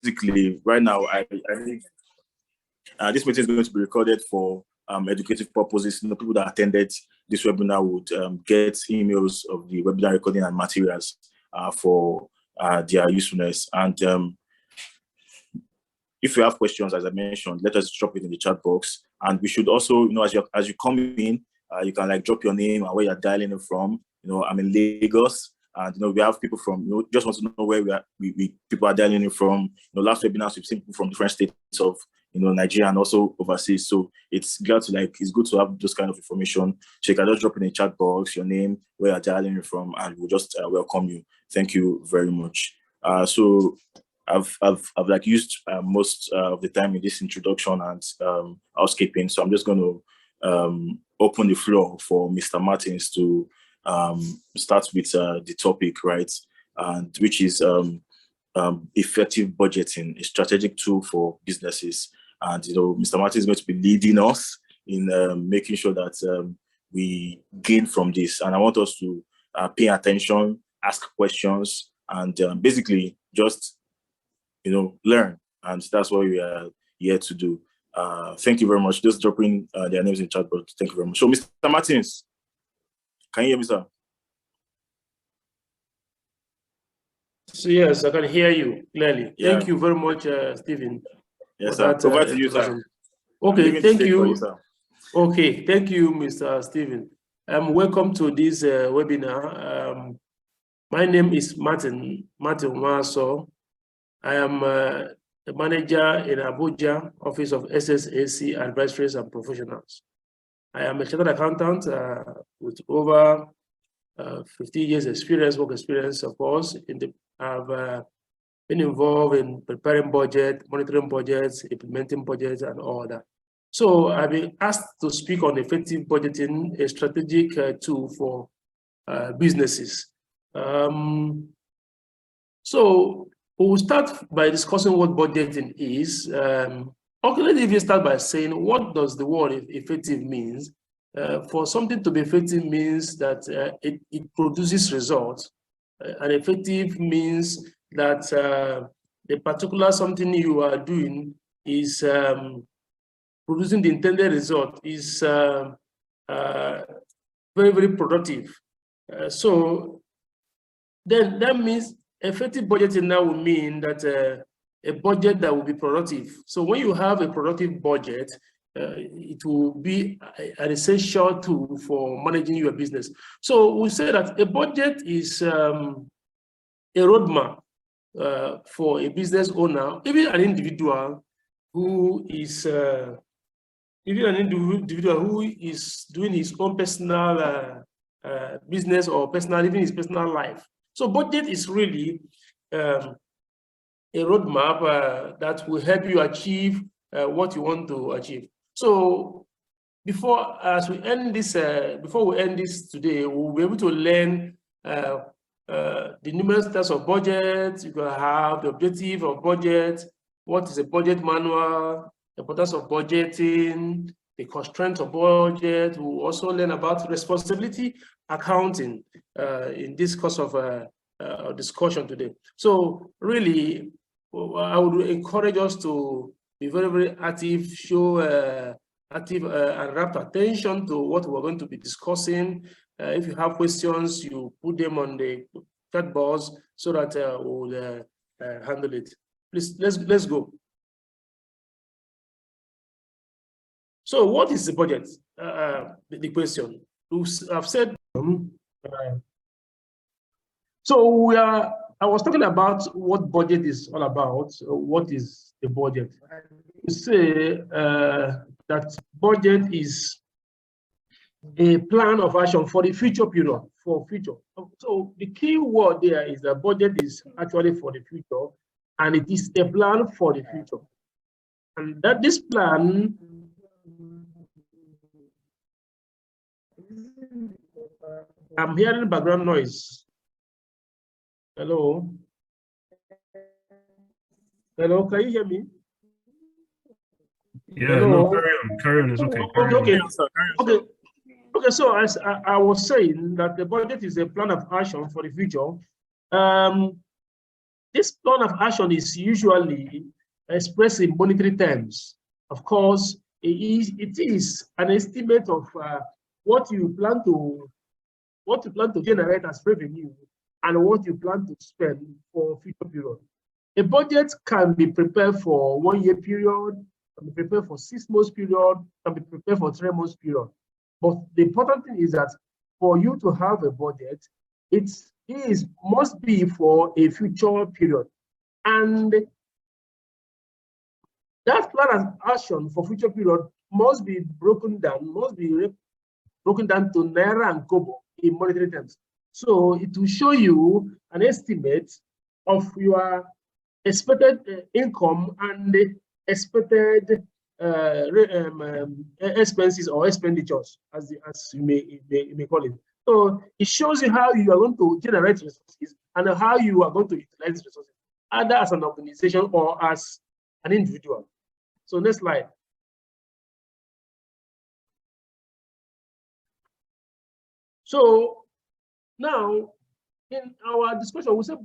basically, right now, I think this meeting is going to be recorded for educative purposes. People that attended this webinar would get emails of the webinar recording and materials for their usefulness. And if you have questions, as I mentioned, let us drop it in the chat box. And we should also, as you come in, you can drop your name and where you're dialing it from. I'm in Lagos, and we have people from. Just want to know where people are dialing it from. Last webinars we've seen people from different states of Nigeria and also overseas. So it's good to have those kind of information. So you can just drop in the chat box your name, where you're dialing it from, and we'll just welcome you. Thank you very much. So I've used most of the time in this introduction and housekeeping. So I'm just going to open the floor for Mr. Martins to start with the topic, right? And which is effective budgeting, a strategic tool for businesses. And Mr. Martins is going to be leading us in making sure that we gain from this. And I want us to pay attention, ask questions, and basically just learn, and that's what we are here to do. Thank you very much. Just dropping their names in the chat box. Thank you very much. So, Mr. Martins, can you hear me, sir? So, yes, I can hear you clearly. Yeah. Thank you very much, Stephen. Yes, sir. Over to you, sir. Okay, thank you. Okay, thank you, Mr. Stephen. Welcome to this webinar. My name is Martin Waso. I am the manager in Abuja, Office of SSAC Advisories and Professionals. I am a chartered accountant with over 50 years work experience, of course. I've been involved in preparing budget, monitoring budgets, implementing budgets, and all that. So I've been asked to speak on effective budgeting, a strategic tool for businesses. So we'll start by discussing what budgeting is. Okay, let's even start by saying, what does the word effective means? For something to be effective means that it produces results. And effective means that the particular something you are doing is producing the intended result, is very, very productive. So then that means effective budgeting now will mean that a budget that will be productive. So when you have a productive budget, it will be an essential tool for managing your business. So we say that a budget is a roadmap for a business owner, even an individual who is doing his own personal business or even his personal life. So budget is really a roadmap that will help you achieve what you want to achieve. So before we end this today, we'll be able to learn the numerous types of budget. You can have the objective of budget, what is a budget manual, the importance of budgeting, the constraints of budget. We'll also learn about responsibility accounting in this course of discussion today. So really, I would encourage us to be very, very active, show active and rapt attention to what we're going to be discussing. If you have questions, you put them on the chat box so that we'll handle it. Please, let's go. So what is the budget? The question. I've said, so I was talking about what budget is all about. What is the budget? We say that budget is a plan of action for the future period, for future. So the key word there is that budget is actually for the future, and it is a plan for the future. And that this plan I'm hearing background noise. Hello? Hello, can you hear me? Yeah, hello? No, carry on, it's okay. Okay, so as I was saying that the budget is a plan of action for the future. This plan of action is usually expressed in monetary terms. Of course, it is an estimate of what you plan to generate as revenue and what you plan to spend for future period. A budget can be prepared for 1 year period, can be prepared for 6 months period, can be prepared for 3 months period. But the important thing is that for you to have a budget, it must be for a future period. And that plan of action for future period must be broken down to Naira and Kobo in monetary terms. So it will show you an estimate of your expected income and expected expenses or expenditures, as you may call it. So it shows you how you are going to generate resources and how you are going to utilize resources, either as an organization or as an individual. So next slide. So now in our discussion, we said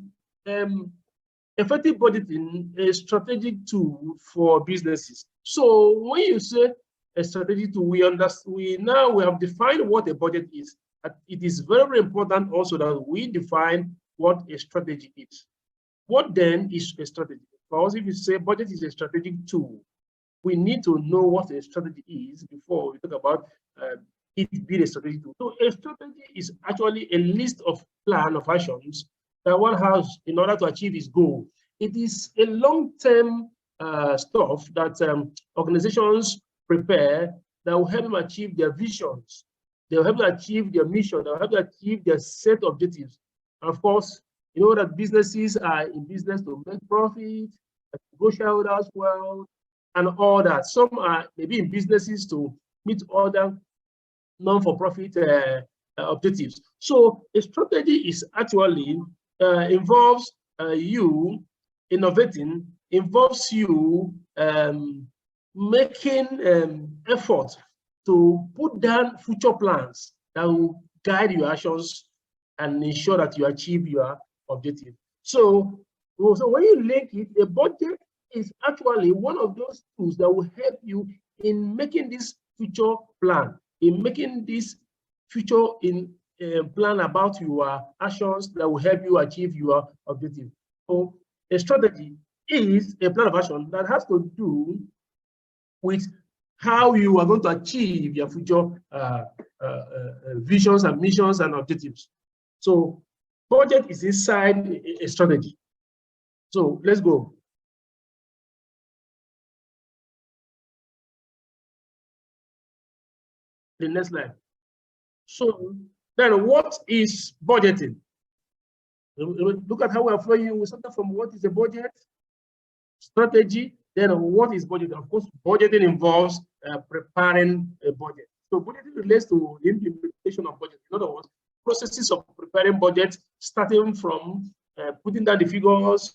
effective budgeting is a strategic tool for businesses. So when you say a strategic tool, we have defined what a budget is. It is very, very important also that we define what a strategy is. What then is a strategy? Because if you say budget is a strategic tool, we need to know what a strategy is before we talk about it being a strategic tool. So a strategy is actually a list of plan of actions that one has in order to achieve his goal. It is a long-term stuff that organizations prepare that will help them achieve their visions. They will help them achieve their mission. They will help them achieve their set objectives. And of course, you know that businesses are in business to make profit, to grow shareholders well, and all that. Some are maybe in businesses to meet other non-for-profit objectives. So a strategy is actually involves you innovating, involves you making effort to put down future plans that will guide your actions and ensure that you achieve your objective. So when you link it, a budget is actually one of those tools that will help you in making this future plan, in making this future plan about your actions that will help you achieve your objective. So a strategy is a plan of action that has to do with how you are going to achieve your future visions and missions and objectives. So budget is inside a strategy. So let's go. The next slide. So then what is budgeting? Look at how we are flowing. We started from what is a budget, strategy, then what is budgeting? Of course, budgeting involves preparing a budget. So budgeting relates to the implementation of budget. In other words, processes of preparing budget, starting from putting down the figures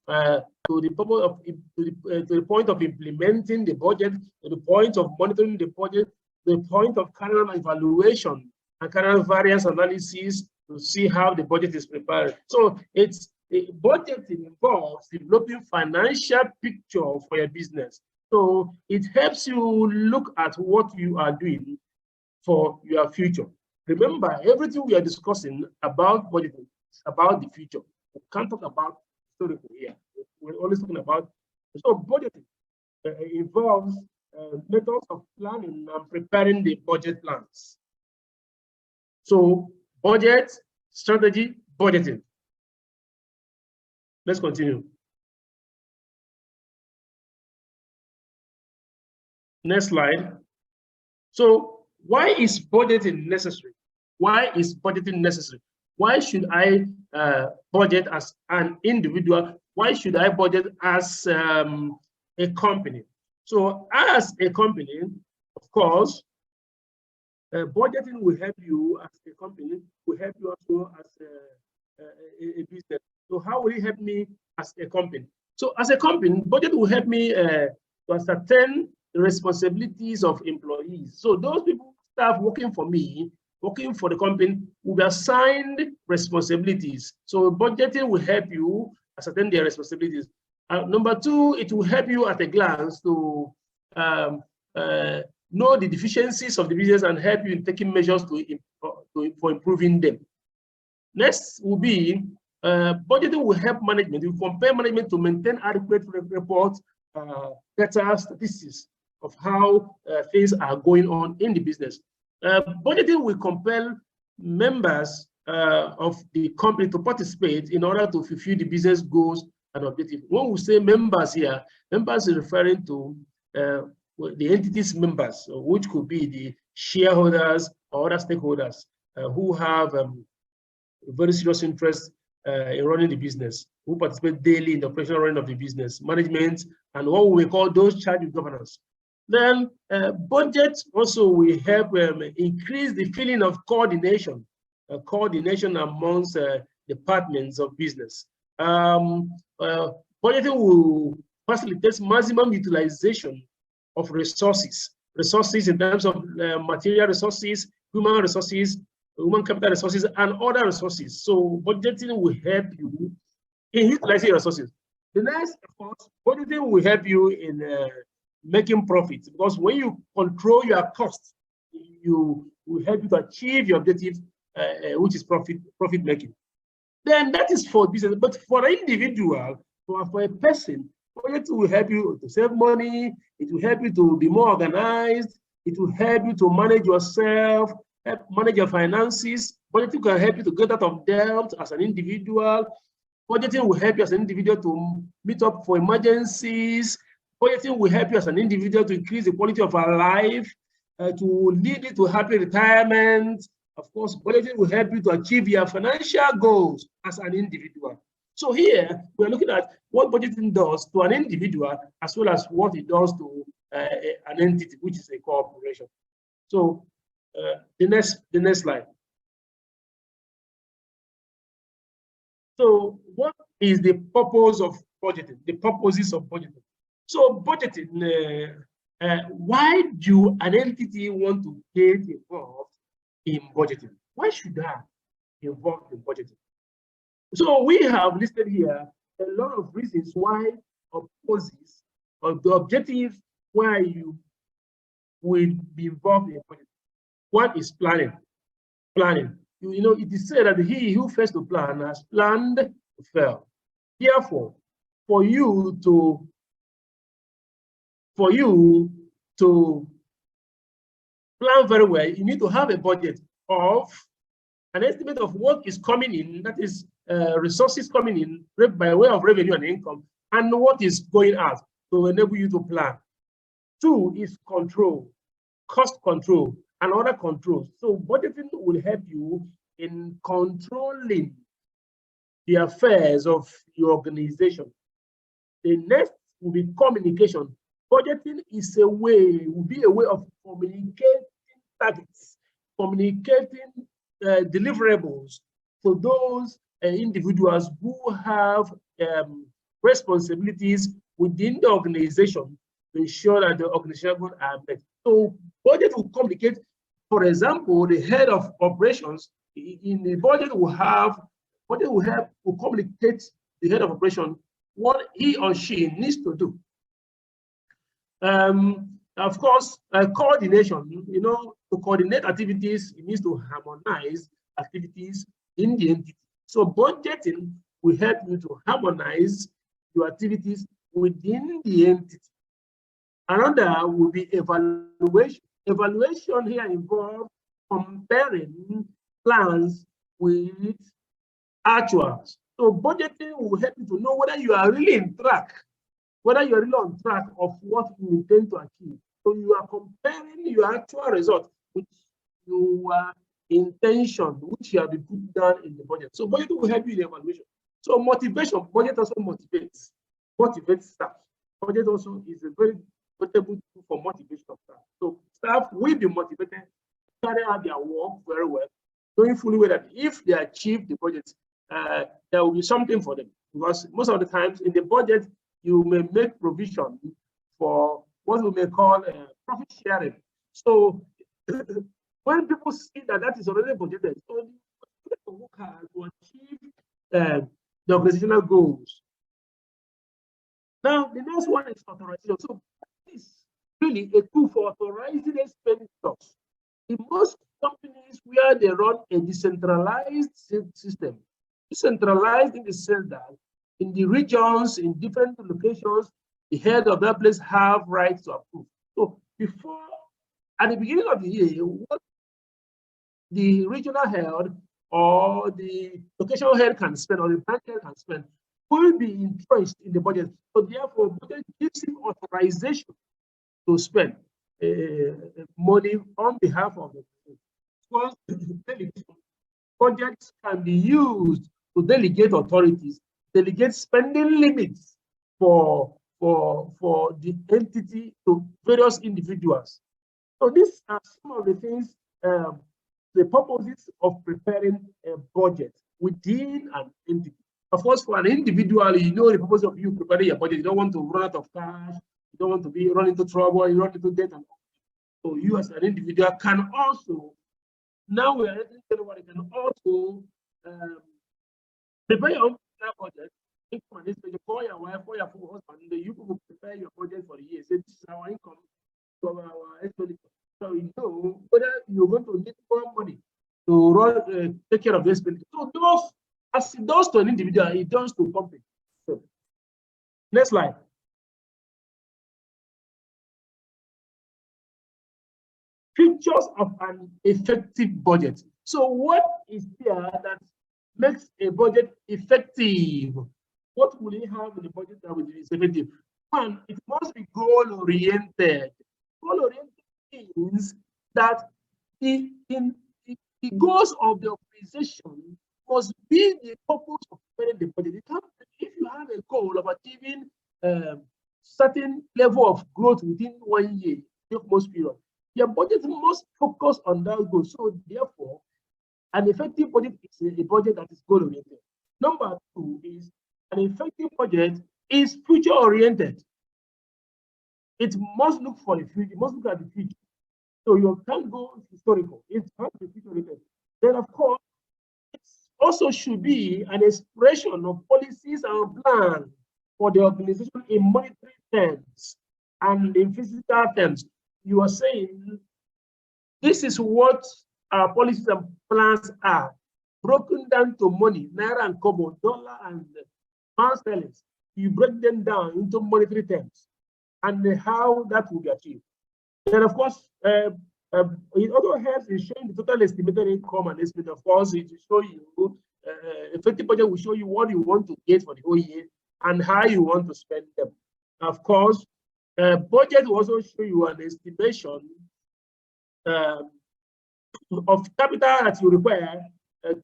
to the point of implementing the budget, to the point of monitoring the budget, the point of carrying out evaluation and carrying out variance analysis to see how the budget is prepared. So budgeting involves developing financial picture for your business. So it helps you look at what you are doing for your future. Remember, everything we are discussing about budgeting is about the future. We can't talk about historical here. We're always talking about. So budgeting involves methods of planning and preparing the budget plans. So budget, strategy, budgeting. Let's continue. Next slide. So why is budgeting necessary? Why is budgeting necessary? Why should I budget as an individual? Why should I budget as a company? So as a company, of course, budgeting will help you as a company, will help you also as a business. So how will it help me as a company? So as a company, budget will help me to ascertain the responsibilities of employees. So those people start working for me, working for the company, will be assigned responsibilities. So budgeting will help you ascertain their responsibilities. Number two, it will help you at a glance to know the deficiencies of the business and help you in taking measures for improving them. Next will be budgeting will help management. You compare management to maintain adequate reports, better statistics of how things are going on in the business. Budgeting will compel members of the company to participate in order to fulfill the business goals and objectives. When we say members here, members is referring to the entity's members, which could be the shareholders or other stakeholders who have a very serious interest in running the business, who participate daily in the operational running of the business, management, and what we call those charged with governance. Then budget also will help increase the feeling of coordination amongst departments of business. Budgeting will facilitate maximum utilization of resources in terms of material resources, human resources, human capital resources, and other resources. So budgeting will help you in utilizing resources. The next, of course, budgeting will help you in making profits, because when you control your costs, you will help you to achieve your objective, which is profit making. Then that is for business, but for an individual, for a person, budget will help you to save money. It will help you to be more organized. It will help you to manage yourself, manage your finances. Budgeting can help you to get out of debt as an individual. Budgeting will help you as an individual to meet up for emergencies. Budgeting will help you as an individual to increase the quality of our life, to lead you to happy retirement. Of course, budgeting will help you to achieve your financial goals as an individual. So here, we're looking at what budgeting does to an individual, as well as what it does to an entity, which is a corporation. So the next slide. So what is the purpose of budgeting? The purposes of budgeting. So budgeting, why do an entity want to get involved in budgeting? Why should I be involved in budgeting? So we have listed here a lot of reasons why, or purposes, or the objective why you will be involved in budgeting. One is planning. Planning. You know, it is said that he who fails to plan has planned to fail. Therefore, for you to plan very well, you need to have a budget of an estimate of what is coming in, that is resources coming in by way of revenue and income, and what is going out to enable you to plan. Two is control, cost control, and other controls. So budgeting will help you in controlling the affairs of your organization. The next will be communication. Budgeting is will be a way of communicating targets, communicating deliverables to those individuals who have responsibilities within the organization to ensure that the organizational goals are met. So budget will communicate. For example, the head of operations in the budget will help to communicate the head of operation what he or she needs to do. Of course, coordination. You know, to coordinate activities, it means to harmonize activities in the entity. So budgeting will help you to harmonize your activities within the entity. Another will be evaluation. Evaluation here involves comparing plans with actuals. So budgeting will help you to know whether you are really on track of what you intend to achieve. So you are comparing your actual result with your intention, which you have been put down in the budget. So budget will help you in evaluation. So motivation, budget also motivates staff. Budget also is a very notable tool for motivation of staff. So staff will be motivated to carry out their work very well, knowing fully well that if they achieve the budget, there will be something for them. Because most of the times in the budget, you may make provision for what we may call profit sharing. So when people see that that is already budgeted, so they work hard to achieve the organizational goals Now, the next one is authorization. So this is really a tool for authorizing expenditures. In most companies where they run a decentralized system, decentralized in the sense that in the regions, in different locations, the head of that place have rights to approve. So before, at the beginning of the year, what the regional head or the locational head can spend or the bank head can spend will be entrenched in the budget. So therefore, budget gives him authorization to spend money on behalf of the because budgets can be used to delegate authorities, delegate spending limits for the entity to various individuals. So these are some of the things, the purposes of preparing a budget within an entity. Of course, for an individual, you know the purpose of you preparing your budget. You don't want to run out of cash. You don't want to run into trouble. You run into debt. And so you as an individual can also, now we are entering January, can also prepare your own budget. Income and expenditure for your wife, for your husband. You will prepare your budget for the year. Say this is our income, from our expenditure. So you know whether you're going to need more money to run, take care of the expenditure. So those, as it does to an individual, it does to company. So, next slide. Features of an effective budget. So what is there that makes a budget effective? What will you have in the budget that will be effective? One, it must be goal-oriented. Goal-oriented means that the goals of the organization must be the purpose of preparing the budget. If you have a goal of achieving certain level of growth within 1 year, most period, your budget must focus on that goal. So therefore, an effective budget is a budget that is goal-oriented. Number two is an effective budget is future-oriented. It must look for the future. It must look at the future. So you can't go historical. It has to be future-oriented. Then, of course, it also should be an expression of policies and plans for the organization in monetary terms and in physical terms. You are saying this is what our policies and plans are, broken down to money, naira and kobo, dollar and pound sterling. You break them down into monetary terms and how that will be achieved. Then, of course, it also helps in showing the total estimated income and estimate. Of course, it will show you, effective budget will show you what you want to get for the whole year and how you want to spend them. Of course, budget will also show you an estimation of capital that you require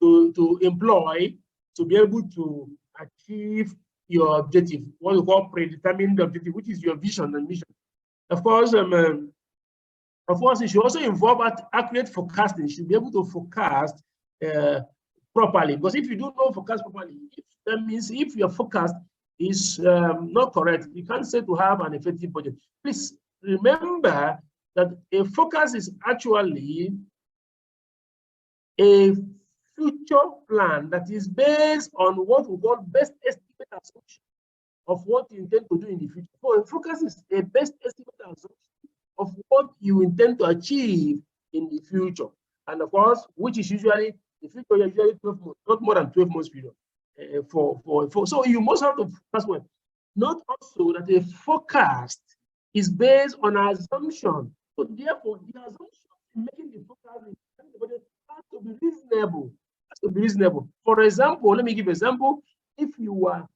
to employ to be able to achieve your objective, what we call predetermined objective, which is your vision and mission. Of course, it should also involve accurate forecasting. You should be able to forecast properly. Because if you don't know forecast properly, that means if your forecast is not correct, you can't say to have an effective budget. Please remember that a forecast is actually a future plan that is based on what we call best estimate assumption of what you intend to do in the future. So a forecast is a best estimate assumption of what you intend to achieve in the future. And of course, which is usually, the future is usually 12 months, not more than 12 months period. So you must have to focus well. Note also that a forecast is based on an assumption. So therefore, the assumption in making the forecast has to be reasonable. Has to be reasonable. For example, let me give an example. If you're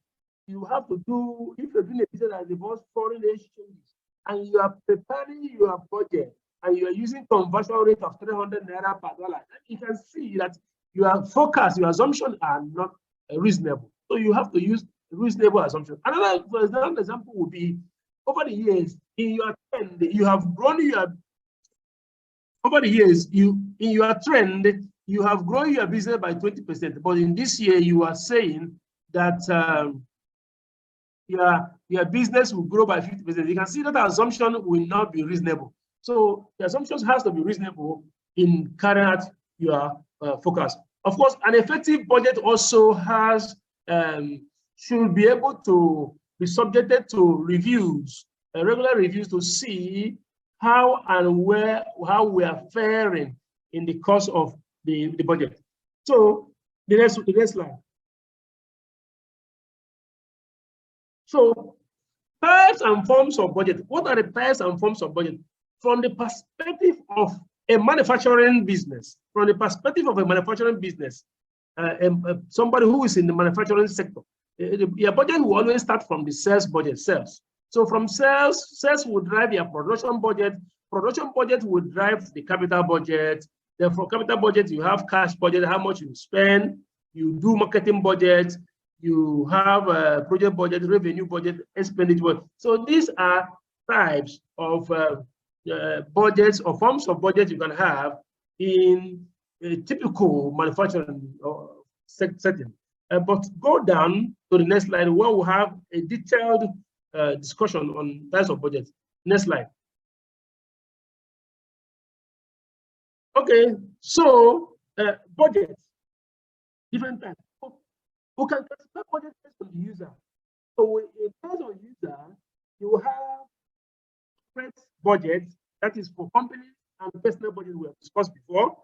doing a business that involves foreign exchange and you are preparing your budget and you are using conversion rate of 300 naira per dollar, you can see that your forecast, your assumptions are not reasonable. So you have to use reasonable assumptions. Another example would be, over the years, in your trend, you have grown your, over the years, in your trend, you have grown your business by 20%. But in this year, you are saying that your business will grow by 50%. You can see that assumption will not be reasonable. So the assumptions has to be reasonable in carrying out your forecast. Of course, an effective budget also has should be able to be subjected to reviews, regular reviews, to see how and how we are faring in the course of the budget. So the next slide. So types and forms of budget. What are the types and forms of budget? From the perspective of a manufacturing business, somebody who is in the manufacturing sector, your budget will always start from the sales budget, sales. So from sales will drive your production budget. Production budget will drive the capital budget. Then for capital budget, you have cash budget, how much you spend. You do marketing budget. You have a project budget, revenue budget, expenditure. So these are types of budgets or forms of budget you can have in a typical manufacturing setting. But go down to the next slide where we have a detailed discussion on types of budget. Next slide. Okay, so budget, different types. We can classify budget based on the user. So based on user, you will have corporate budget, that is for companies, and personal budget we have discussed before.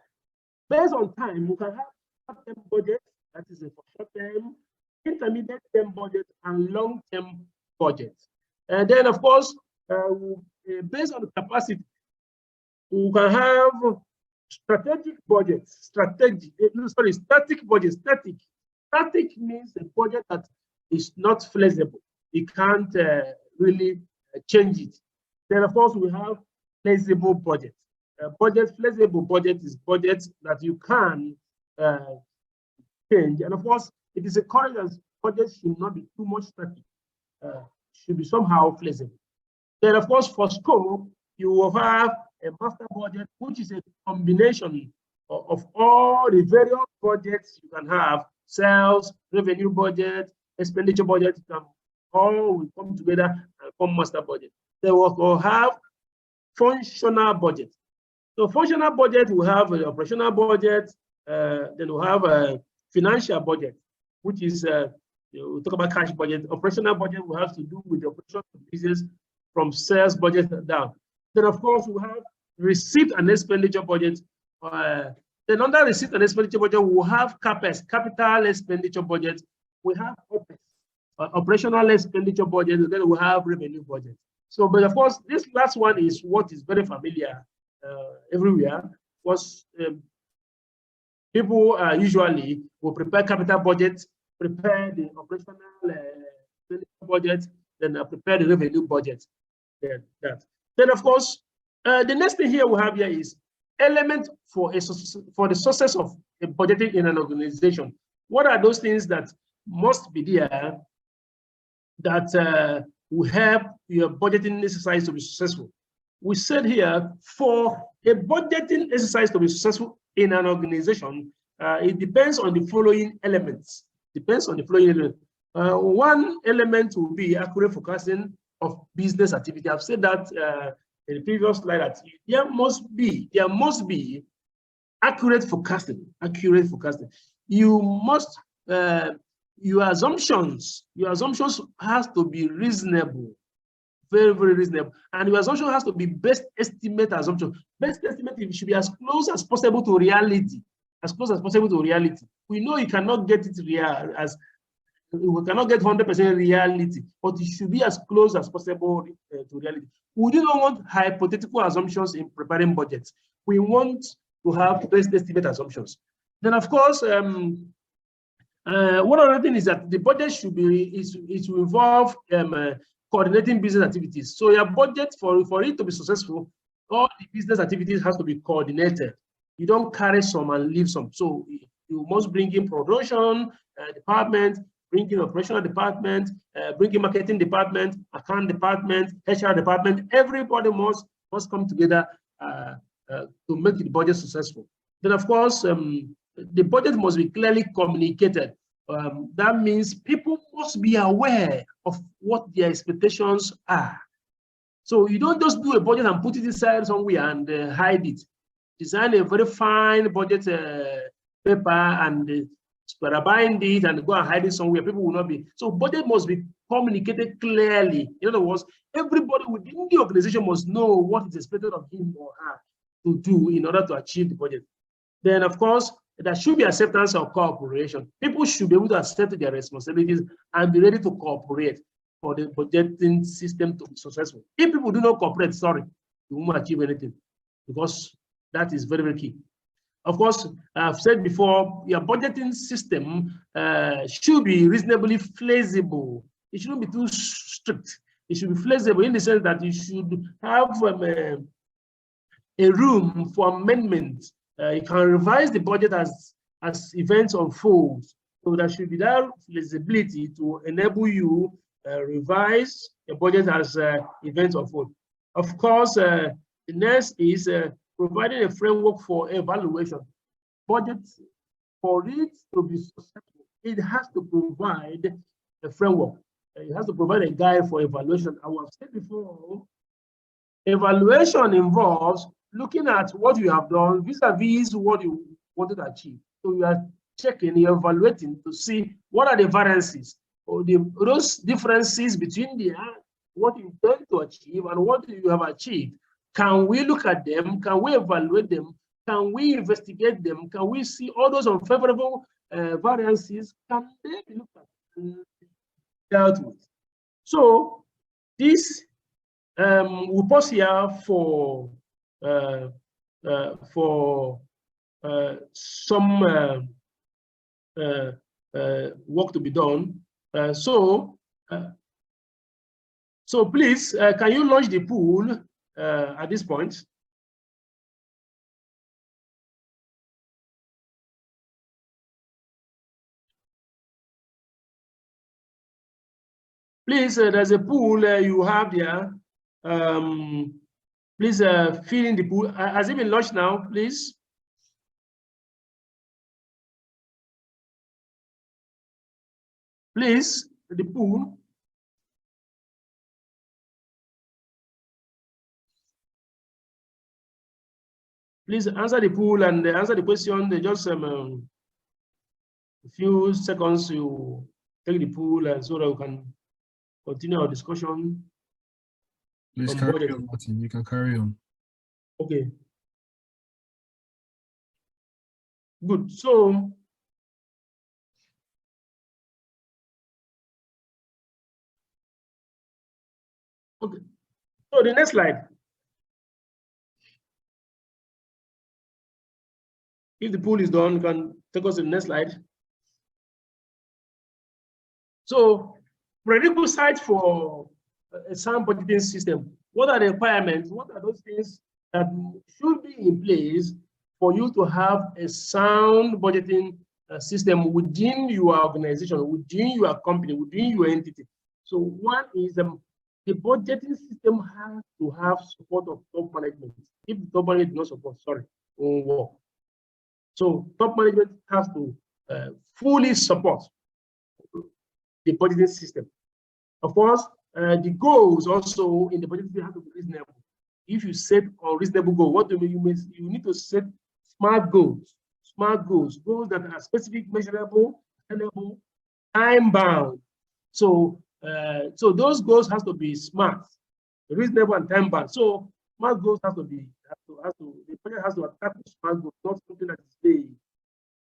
Based on time, you can have short-term budget, that is for short-term, intermediate term budget, and long-term budget. And then, of course, based on the capacity, you can have strategic budget, static budget. Static means a budget that is not flexible. You can't really change it. Then, of course, we have flexible budget. Flexible budget is budget that you can change. And of course, it is encouraged that budget should not be too much static. Should be somehow flexible. Then, of course, for scope, you will have a master budget, which is a combination of all the various budgets you can have. Sales, revenue budget, expenditure budget, all will come together and form master budget. They will have functional budget. So functional budget will have an operational budget, then we'll have a financial budget, which is, we'll talk about cash budget. Operational budget will have to do with the operation of business from sales budget down. Then of course we have receipt and expenditure budget. Then under receipt and expenditure budget, we will have CAPEX, capital expenditure budget. We have OPEX, operational expenditure budget, and then we have revenue budget. So, but of course, this last one is what is very familiar everywhere, because people usually will prepare capital budget, prepare the operational budget, then prepare the revenue budget. Then of course, the next thing here we have here is element for the success of a budgeting in an organization. What are those things that must be there that will help your budgeting exercise to be successful? We said here, for a budgeting exercise to be successful in an organization, it depends on the following elements. One element will be accurate forecasting of business activity. I've said that in the previous slide, that there must be accurate forecasting. You must your assumptions has to be reasonable, very, very reasonable, and your assumption has to be best estimate assumption. Best estimate should be as close as possible to reality. We know you cannot get it real, as we cannot get 100% reality, but it should be as close as possible to reality. We do not want hypothetical assumptions in preparing budgets. We want to have best estimate assumptions. Then, of course, one other thing is that the budget should be to involve coordinating business activities. So your budget, for it to be successful, all the business activities has to be coordinated. You don't carry some and leave some. So you must bring in production department, bring in operational department, bring in marketing department, account department, HR department. Everybody must come together to make the budget successful. Then, of course, the budget must be clearly communicated. That means people must be aware of what their expectations are. So you don't just do a budget and put it inside somewhere and hide it. Design a very fine budget paper and bind it and go and hide it somewhere. People will not be. So budget must be communicated clearly. In other words, everybody within the organization must know what is expected of him or her to do in order to achieve the budget. Then, of course, there should be acceptance of cooperation. People should be able to accept their responsibilities and be ready to cooperate for the budgeting system to be successful. If people do not cooperate, sorry, you won't achieve anything, because that is very, very key. Of course, I've said before, your budgeting system should be reasonably flexible. It shouldn't be too strict. It should be flexible in the sense that you should have a room for amendment. You can revise the budget as events unfold. So there should be that flexibility to enable you revise the budget as events unfold. Of course, the next is providing a framework for evaluation. Budget, for it to be successful, it has to provide a framework. It has to provide a guide for evaluation. I have said before, evaluation involves looking at what you have done vis-a-vis what you wanted to achieve. So you are checking, you're evaluating to see what are the variances or those differences between what you intend to achieve and what you have achieved. Can we look at them? Can we evaluate them? Can we investigate them? Can we see all those unfavorable variances? Can they be looked at and dealt with? So this we'll pause here for some work to be done. So please, can you launch the pool at this point? Please, there's a pool you have there. Please fill in the pool. Has it been launched now, please? Please, the pool. Please answer the pool and answer the question. Just a few seconds you take the pool, and so that we can continue our discussion. Please carry on, Martin. You can carry on. Okay. Good. So okay. So the next slide. If the pool is done, you can take us to the next slide. So prerequisites for a sound budgeting system. What are the requirements? What are those things that should be in place for you to have a sound budgeting system within your organization, within your company, within your entity? So one is the budgeting system has to have support of top management. If the top management does not support, sorry, it won't work. So top management has to fully support the budgeting system. Of course, the goals also in the budgeting system have to be reasonable. If you set unreasonable goal, what do you mean? You need to set smart goals that are specific, measurable, attainable, time-bound. So those goals have to be smart, reasonable, and time-bound. So smart goals the project has to attack the smart goals, not something that is vague.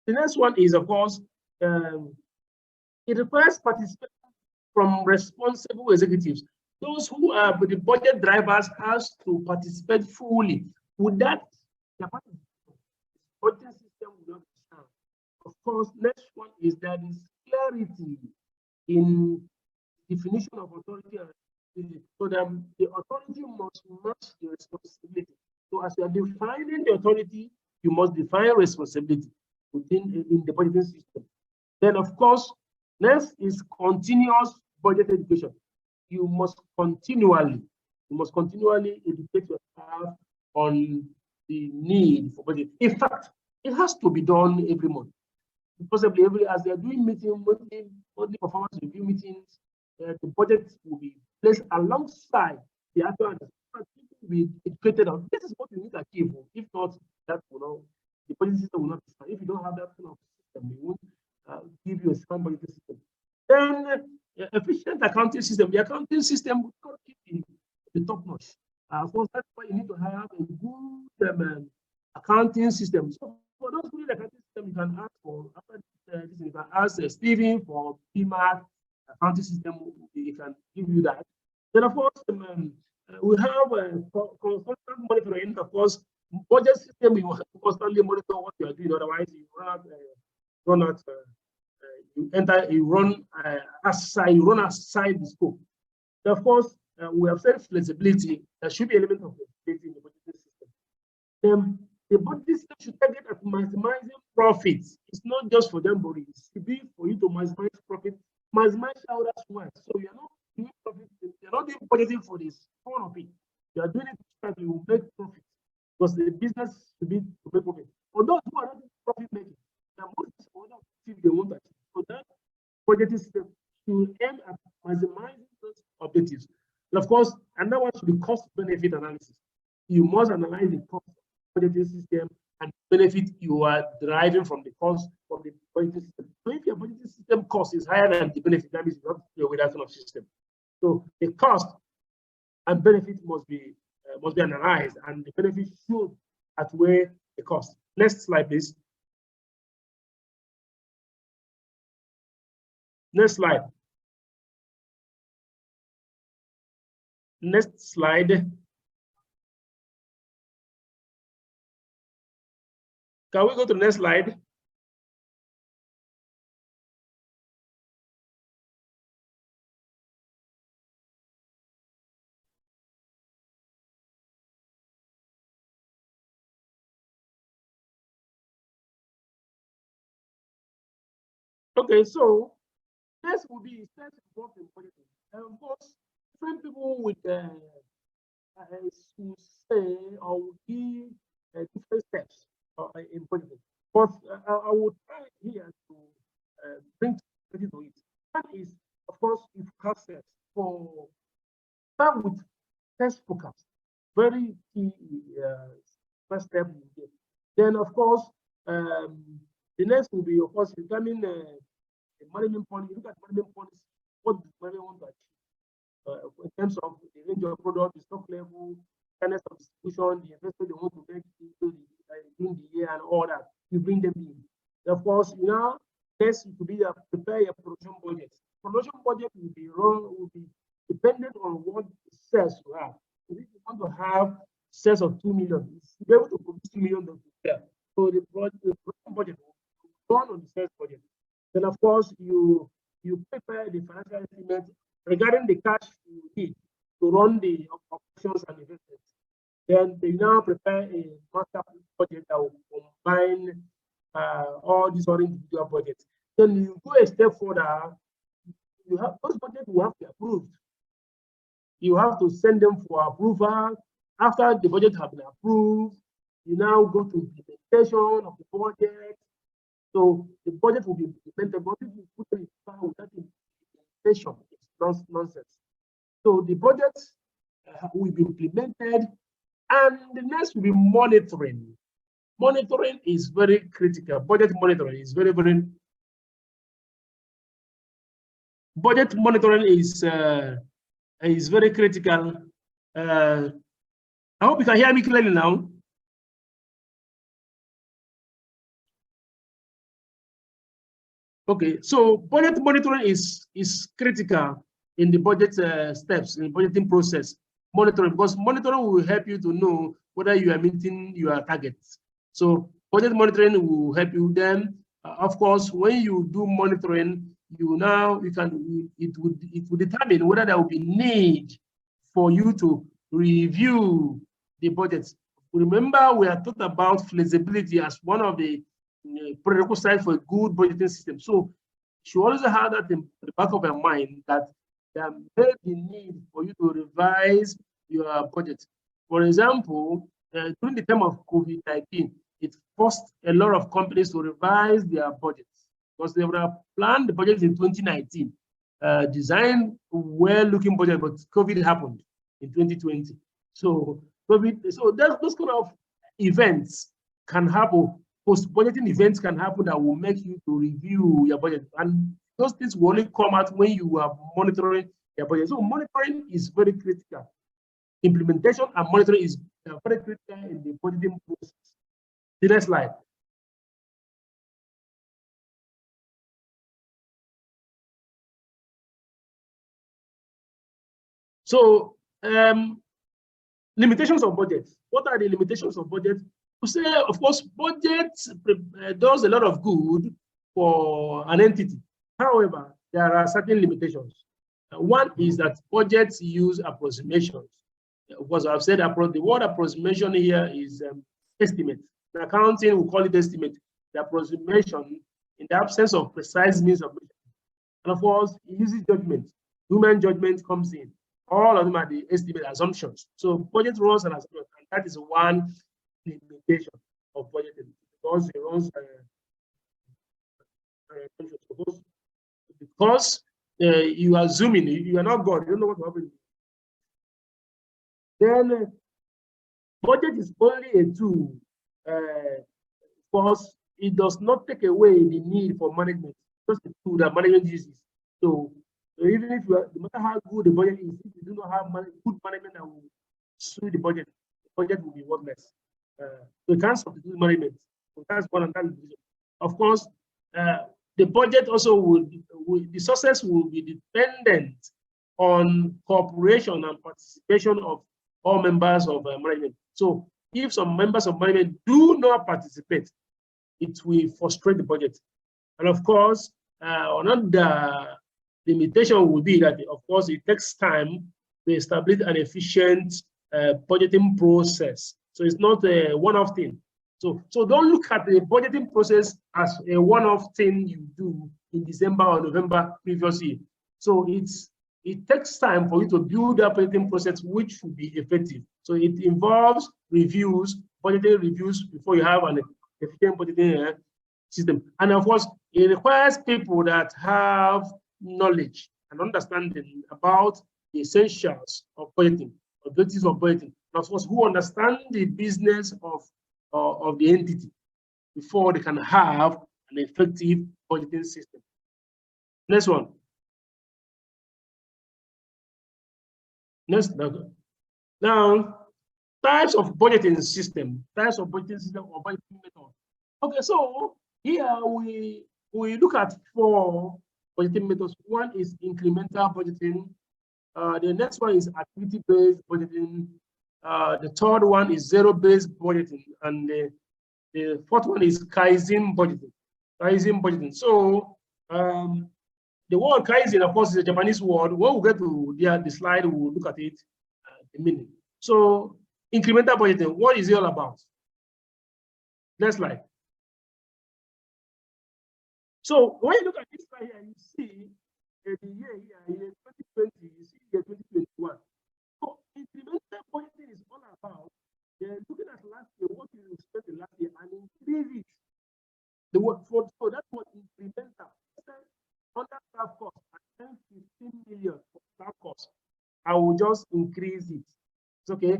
The next one is, of course, it requires participation from responsible executives. Those who are the budget drivers has to participate fully. With that, the budget system will not be sound. Of course, next one is there is clarity in definition of authority and responsibility. So the authority must match the responsibility. So as you are defining the authority, you must define responsibility in the budgeting system. Then, of course, next is continuous budget education. You must continually educate yourself on the need for budget. In fact, it has to be done every month. Possibly as they are doing monthly performance review meetings, the budget will be placed alongside the actual people will be educated on. This is what you need to achieve. If not, that will not, the budget system will not be fine. If you don't have that kind of system, it won't give you a strong budget system. Then efficient accounting system. The accounting system will not keep the top notch. So that's why you need to have a good accounting system. So for those who need accounting system, you can ask for you can ask Stephen for PMAT accounting system. He can give you that. Then of course we have constant monitoring. Of course, budget system you have to constantly monitor what you are doing. Otherwise, you run out. You run outside the scope. Then of course, we have said flexibility. There should be an element of flexibility in the budgeting system. Then the budgeting system should target at maximizing profits. It's not just for them, but it should be for you to maximize profit, maximize shareholders' wealth. So you're not doing profit. You're not doing budgeting for this fun of it. You are doing it so that you make profit, because the business should be to make profit. For those who are not profit making, the most important thing they want to achieve. So that budgeting system should aim at maximizing those objectives. And of course, another one should be cost benefit analysis. You must analyze the cost of the budgeting system and benefit you are deriving from the cost of the budgeting system. So if your budgeting system cost is higher than the benefit, that means you have to play with that kind of system. So the cost and benefit must be analyzed, and the benefit should outweigh the cost. Next slide, please. Next slide. Next slide. Can we go to the next slide? Okay, so next will be steps involved in budgeting. And of course, different people with say or will give different steps in budgeting. But I would try here to bring to it. One is, of course, if concepts for start with test forecast. Very key first step. Then, of course, the next will be, of course, determine the management policy. Look at management policy. What does management want to achieve in terms of the range of product, the stock level, fairness of distribution, the investment they want to make during the year, and all that. You bring them in. Of course, next to be prepare a production budget. Production budget will be dependent on what sales you have. So if you want to have sales of 2 million, you'll be able to produce 2 million to sell. So the production budget will run on the sales budget. Then, of course, you prepare the financial estimate regarding the cash you need to run the operations and investments. Then they now prepare a master budget that will combine all these other individual budgets. Then you go a step further. You have those budgets will have to be approved. You have to send them for approval. After the budget has been approved, you now go to implementation of the budget. So the budget will be implemented, but if you put it without implementation, it's nonsense. So the budget will be implemented, and the next will be monitoring. Monitoring is very critical. Budget monitoring is very budget monitoring is very critical. I hope you can hear me clearly now. Okay, so budget monitoring is critical in the budget steps, in the budgeting process. Monitoring, because monitoring will help you to know whether you are meeting your targets. So budget monitoring will help you. Then, of course, when you do monitoring, it will determine whether there will be need for you to review the budgets. Remember, we are talking about flexibility as one of the prerequisites for a good budgeting system. So you always have that in the back of your mind, that there may be need for you to revise your budget. For example, during the time of COVID-19, it forced a lot of companies to revise their budgets because they would have planned the budget in 2019, designed well-looking budget, but COVID happened in 2020. So those kind of events can happen. Post-budgeting events can happen that will make you to review your budget. And those things will only come out when you are monitoring your budget. So monitoring is very critical. Implementation and monitoring is very critical in the budgeting process. The next slide. So limitations of budget. What are the limitations of budget? To say, of course, budget does a lot of good for an entity. However, there are certain limitations. One is that budgets use approximations. Of course, I've said the word approximation here is estimate. In accounting, we call it estimate. The approximation in the absence of precise means of measurement. And of course, it uses judgment. Human judgment comes in. All of them are the estimate assumptions. So budget runs an assumption, and that is one limitation of budgeting, because it runs because you are assuming, you are not God, you don't know what will happen. Then budget is only a tool, because it does not take away the need for management. It's just a tool that management uses. So even if no matter how good the budget is, if you do not have good management that will suit the budget will be worthless. So you can't substitute management. So that's one and that is, of course, the budget also the success will be dependent on cooperation and participation of all members of management. So if some members of management do not participate, it will frustrate the budget. And of course, another limitation will be that, of course, it takes time to establish an efficient budgeting process. So it's not a one-off thing. So don't look at the budgeting process as a one-off thing you do in December or November previous year. So it takes time for you to build a budgeting process which will be effective. So it involves reviews, budgeting reviews before you have an efficient budgeting system. And of course, it requires people that have knowledge and understanding about the essentials of budgeting, objectives of budgeting, and of course, who understand the business of the entity before they can have an effective budgeting system. Next one. Next. Now, types of budgeting system or budgeting method. Okay, so here we look at 4 budgeting methods. One is incremental budgeting. The next one is activity-based budgeting. The third one is zero-based budgeting, and the fourth one is Kaizen budgeting. So the word Kaizen, of course, is a Japanese word. When we get to the slide, we'll look at it, the meaning. So incremental budgeting, what is it all about? Next slide. So when you look at this slide here, you see the year here, 2020, you see year 2021. So incremental budgeting is all about looking at last year, what you spent in last year, and increase it. So that's what incremental. Under staff cost, I spent 15 million for staff cost. I will just increase it. It's okay.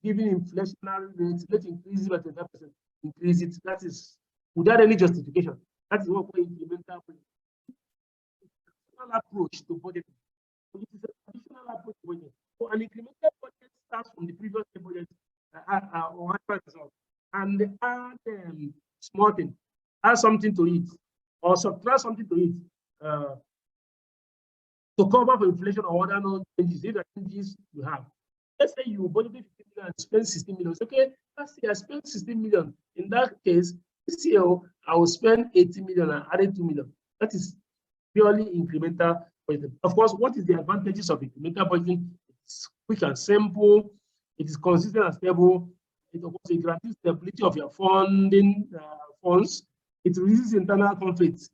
Given inflationary rates, let's increase it by 25%. Increase it. That is without any justification. That is what we implemental approach to budgeting. So it is a traditional approach to budgeting. So an incremental budget starts from the previous budget or 100%, and add small thing, add something to it, or subtract something to it to cover for inflation or other no changes. These are changes you have. Let's say you budgeted 15 million and spend 16 million. Okay, last year I spent 16 million. In that case, this year I will spend 80 million and added 2 million. That is purely incremental budgeting. Of course, what is the advantages of incremental budgeting? It's quick and simple. It is consistent and stable. It guarantees stability of your funding funds. It reduces internal conflicts.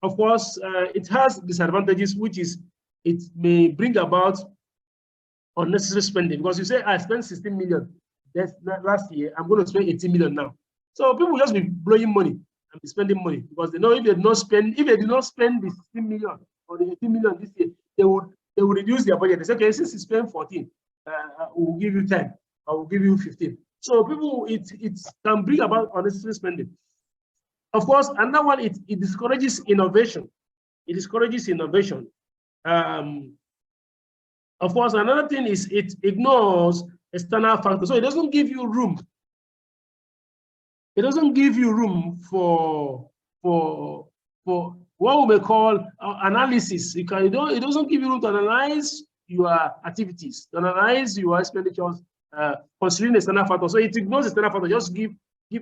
Of course, it has disadvantages, which is it may bring about unnecessary spending, because you say I spent 16 million last year, I'm going to spend 18 million now. So people will just be blowing money and be spending money, because they know if they did not spend the 16 million or the 18 million this year, they would reduce their budget. They say, okay, since you spend 14, we'll give you 10, I will give you 15. So people, it can bring about unnecessary spending. Of course, another one, it discourages innovation. It discourages innovation. Of course, another thing is it ignores external factors. So it doesn't give you room. It doesn't give you room for what we may call analysis. It doesn't give you room to analyze your activities, to analyze your expenditures, considering external factors. So it ignores external factors, just give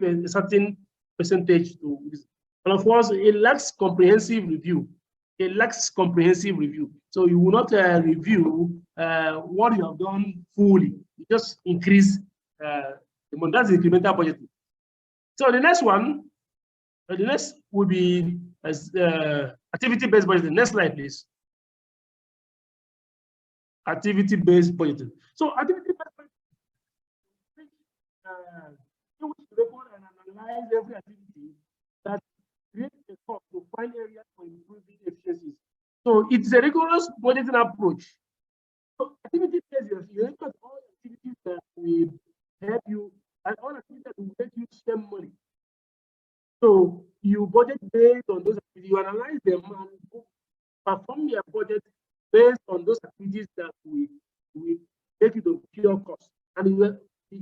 a certain percentage to this. And of course, it lacks comprehensive review. It lacks comprehensive review. So you will not review what you have done fully. You just increase the amount. That's incremental budgeting. So the next one, the next will be activity-based budgeting. Next slide, please. Activity-based budgeting. So activity-based budgeting, you record and analyze every activity that creates a cost to find areas for improving efficiencies. So it's a rigorous budgeting approach. So activity-based, you look at all activities that will help you, and all activities that will make you spend money. So you budget based on those activities, you analyze them and perform your budget based on those activities that will take you to pure cost. And the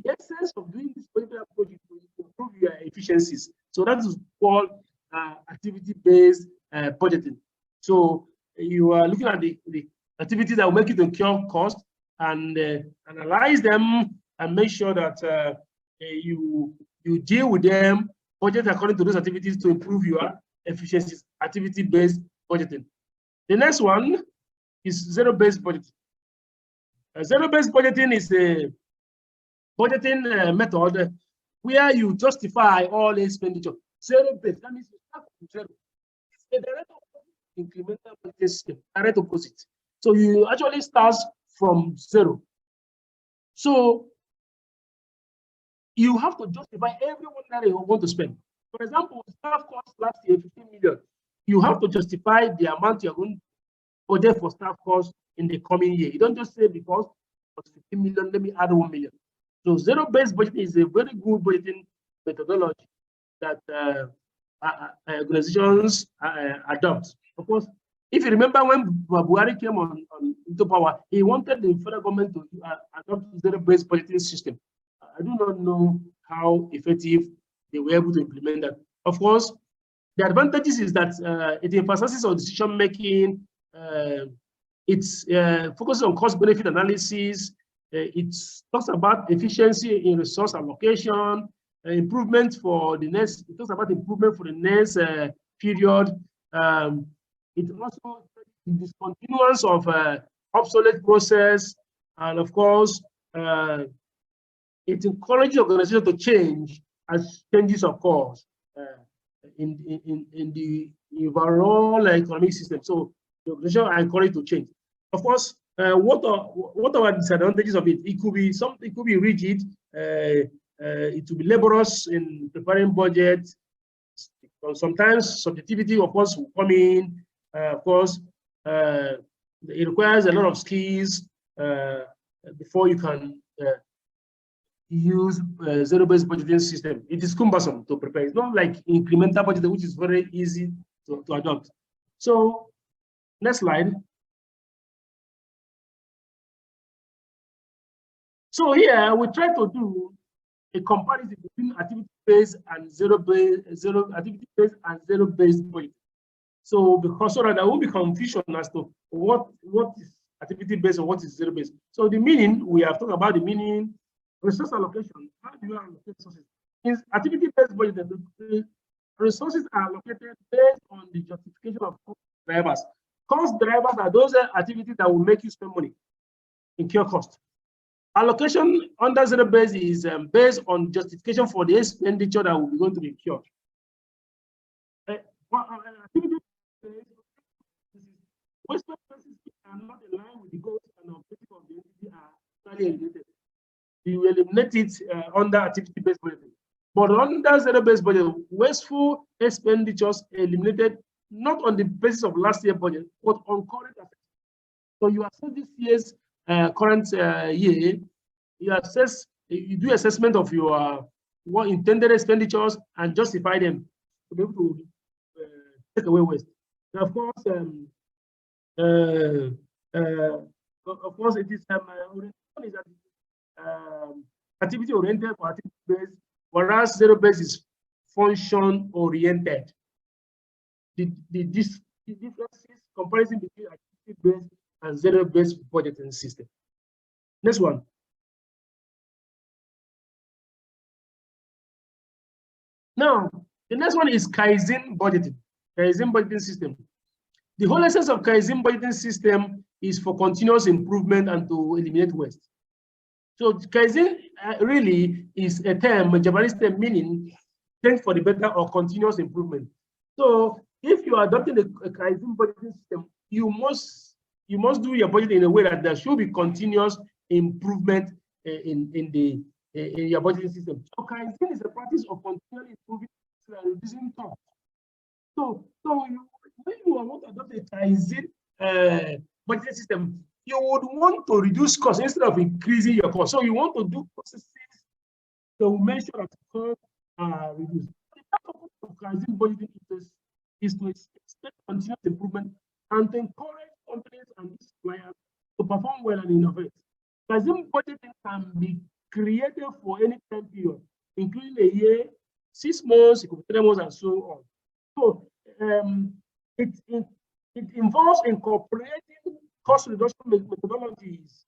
essence of doing this budgeting approach is to improve your efficiencies. So that is called activity-based budgeting. So you are looking at the activities that will make you to incur cost and analyze them and make sure that you deal with them, budget according to those activities to improve your efficiencies. Activity-based budgeting. The next one is zero-based budgeting. Zero-based budgeting is a budgeting method where you justify all expenditure. Zero-based, that means you start from zero. It's a direct incremental budgeting system, direct opposite. So you actually start from zero. So you have to justify everyone that you want to spend. For example, staff cost last year 15 million. You have to justify the amount you're going to budget for staff costs in the coming year. You don't just say because it was 15 million, let me add 1 million. So zero-based budgeting is a very good budgeting methodology that organizations adopt. Of course, if you remember when Buhari came into power, he wanted the federal government to adopt zero-based budgeting system. I do not know how effective they were able to implement that. Of course, the advantages is that it emphasizes on decision making. It's focuses on cost-benefit analysis. It talks about efficiency in resource allocation, improvement for the next. It talks about improvement for the next period. It also discontinuance of obsolete process, and of course, it encourages organizations to change as changes occur in the overall economic system. So the organization are encouraged to change. Of course, what are the disadvantages of it? It could be something. It could be rigid. It will be laborious in preparing budget. Sometimes subjectivity, of course, will come in. Of course, it requires a lot of skills before you can use zero-based budgeting system. It is cumbersome to prepare. It's not like incremental budgeting, which is very easy to adopt. So, next slide. So here we try to do a comparison between activity-based and zero-based budgeting. So because so that there won't be confusion as to what is activity-based and what is zero-based. So the meaning, we have talked about the meaning. Resource allocation. How do you allocate resources? In activity-based budgeting, the resources are allocated based on the justification of cost drivers. Cost drivers are those activities that will make you spend money, incur cost. Allocation under zero-based is based on justification for the expenditure that will be going to be incurred. Waste expenses are not in line with the goals and objectives of the entity are totally eliminated. You eliminate it under activity-based budgeting. But under zero-based budget, wasteful expenditures eliminated not on the basis of last year's budget, but on current assets. So you assess this year's current year, you do assessment of your what intended expenditures and justify them to be able to take away waste. Of course, it is activity oriented or activity based, whereas zero based is function oriented. The differences, comparison between activity based and zero based budgeting system. Next one. Now, the next one is Kaizen budgeting. Kaizen budgeting system. The whole essence of Kaizen budgeting system is for continuous improvement and to eliminate waste. So Kaizen really is a term, a Japanese term meaning change for the better or continuous improvement. So if you are adopting a Kaizen budgeting system, you must do your budget in a way that there should be continuous improvement in your budgeting system. So Kaizen is a practice of continually improving and reducing costs. So when you want to adopt a Kaizen budgeting system, you would want to reduce costs instead of increasing your costs. So you want to do processes to make sure that costs are reduced. The purpose of Kaizen budgeting is to expect continuous improvement and to encourage companies and suppliers to perform well and innovate. Kaizen budgeting can be created for any time period, including a year, 6 months, 3 months, and so on. So it involves incorporating cost reduction methodologies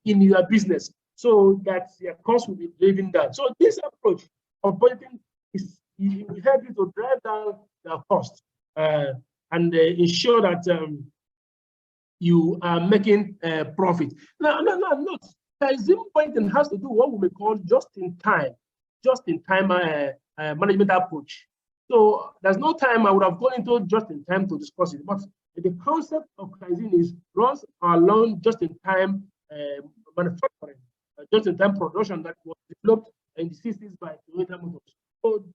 in your business so that your costs will be driven down. So this approach of budgeting is help you to drive down the cost and ensure that you are making profit. Now, look, Kaizen budgeting has to do what we may call just-in-time management approach. So there's no time I would have gone into just-in-time to discuss it, but the concept of Kaizen is runs along just-in-time manufacturing, just-in-time production that was developed in the 60s by Toyota Motors. So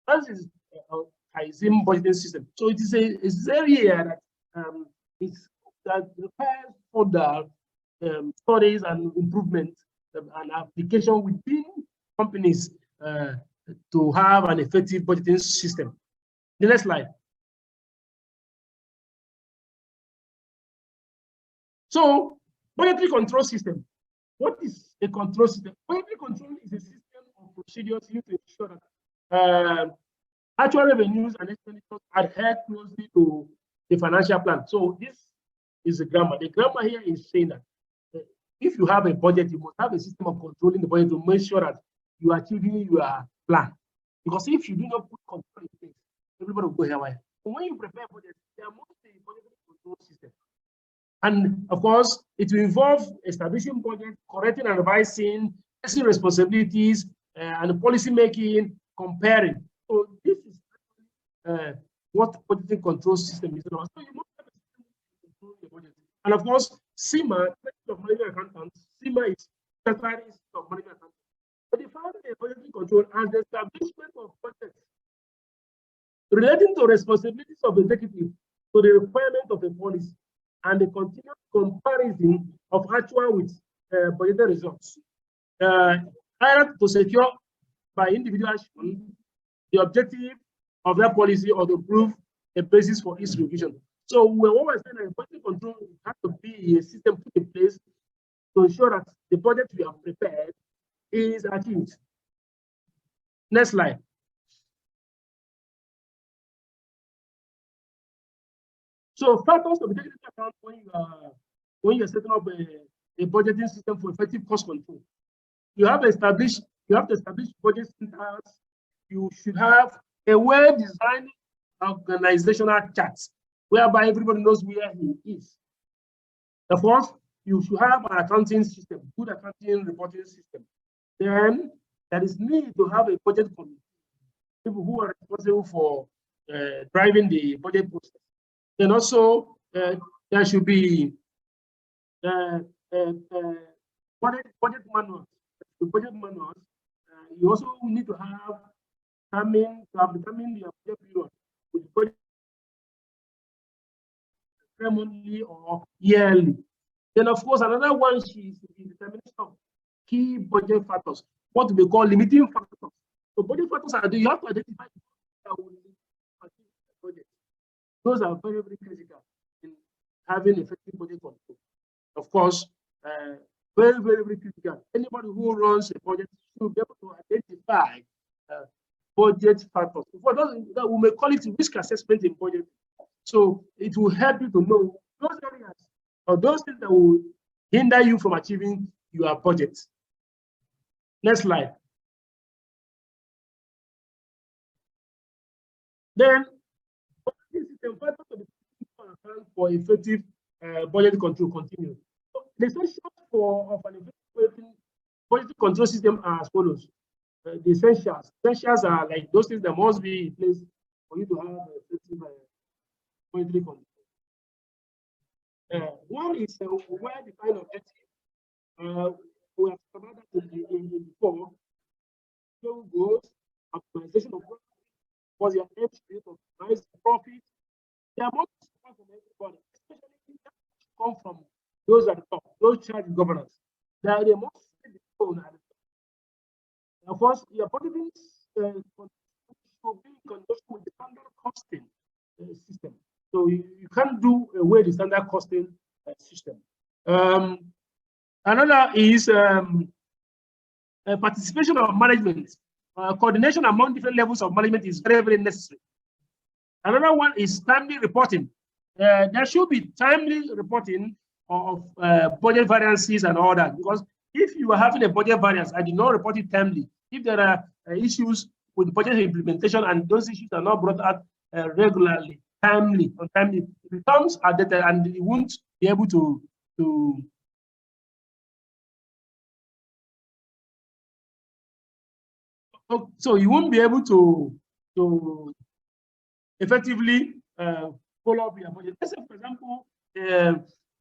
that is a Kaizen budgeting system. So it is a area that requires further studies and improvement and application within companies to have an effective budgeting system. The next slide. So, budgetary control system. What is a control system? Budgetary control is a system of procedures used to ensure that actual revenues and expenditures adhere closely to the financial plan. So this is the grammar. The grammar here is saying that if you have a budget, you must have a system of controlling the budget to make sure that you are achieving your plan. Because if you do not put control in place, everybody will go haywire. When you prepare budget, there must be a budgetary control system. And of course, it will involve establishing budget, correcting and revising, placing responsibilities, and policy making, comparing. So this is what budgeting control system is about. So you must have a system to control your budget. And of course, CIMA, of management accountants, CIMA is Statutory Institute of Management Accountants. But the found a budgetary control as the establishment of budgets relating to responsibilities of executive to the requirement of a policy and the continuous comparison of actual with budgeted results, either to secure by individual action the objective of that policy or to prove a basis for its revision. So what we're saying is budget control has to be a system put in place to ensure that the budget we have prepared is achieved. Next slide. So factors to be taken into account when you're setting up a budgeting system for effective cost control. You have to establish budget centers. You should have a well-designed organizational chart whereby everybody knows where he is. Of course, you should have an accounting system, good accounting reporting system. Then there is need to have a budget committee, people who are responsible for driving the budget process. Then also there should be budget manuals. Budget manuals. You also need to have determine the budget period with budget monthly or yearly. Then of course another one is the determination of key budget factors, what we call limiting factors. So budget factors are you have to identify that will achieve the budget. Those are very, very critical in having effective budget control. Of course, very, very, very critical. Anybody who runs a budget should be able to identify budget factors. For those that we may call it risk assessment in budget. So it will help you to know those areas or those things that will hinder you from achieving your budget. Next slide. Then, system factors to be for effective budget control continue. So the essentials of an effective budget control system are as follows. The essentials. Essentials are like those things that must be in place for you to have effective budgetary control. One is a well-defined objective. We have covered that in before. So goals, optimization of profit, was your aim to optimize the profit. There are more from everybody, especially come from those at the top, those charged governance. They are the most at the top. Of course, your budgeting should be in conjunction with the standard costing system. So you can't do away the standard costing system. Another is participation of management. Coordination among different levels of management is very, very necessary. Another one is timely reporting. There should be timely reporting of budget variances and all that, because if you are having a budget variance and you not report it timely, if there are issues with budget implementation and those issues are not brought out regularly, timely, it becomes outdated and you won't be able to so you won't be able to effectively follow up your budget. Let's say, for example,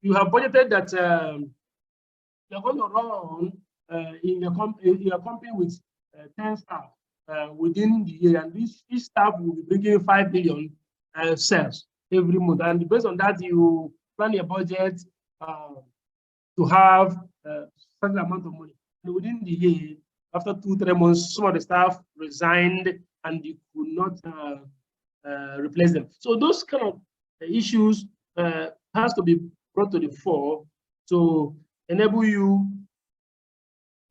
you have budgeted that you're going to run in your company with 10 staff within the year, and each staff will be bringing 5 billion sales every month. And based on that, you plan your budget to have a certain amount of money. And within the year, after 2-3 months, some of the staff resigned and you could not replace them. So those kind of issues has to be brought to the fore to enable you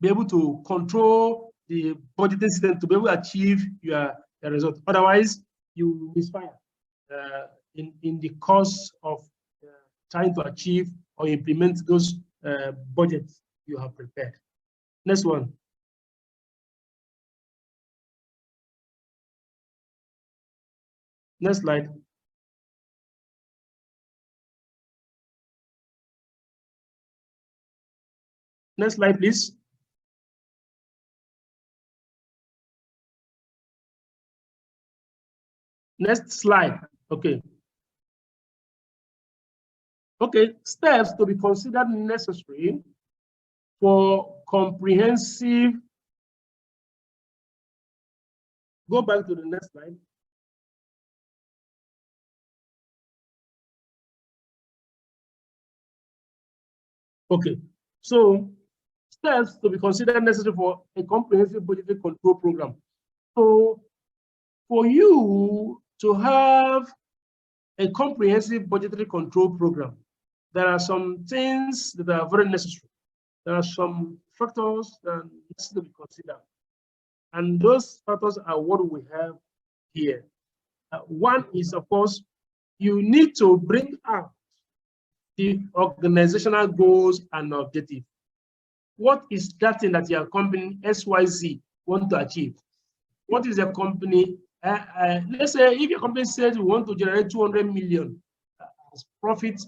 be able to control the budgeting system to be able to achieve your result. Otherwise, you misfire in the course of trying to achieve or implement those budgets you have prepared. Next one. Next slide. Next slide, please. Next slide. Okay. Okay, steps to be considered necessary for comprehensive. Go back to the next slide. Okay, so steps to be considered necessary for a comprehensive budgetary control program. So for you to have a comprehensive budgetary control program, there are some things that are very necessary. There are some factors that need to be considered. And those factors are what we have here. One is, of course, you need to bring out the organizational goals and objectives. What is that thing that your company XYZ want to achieve? What is a company? Let's say if your company says we want to generate 200 million as profit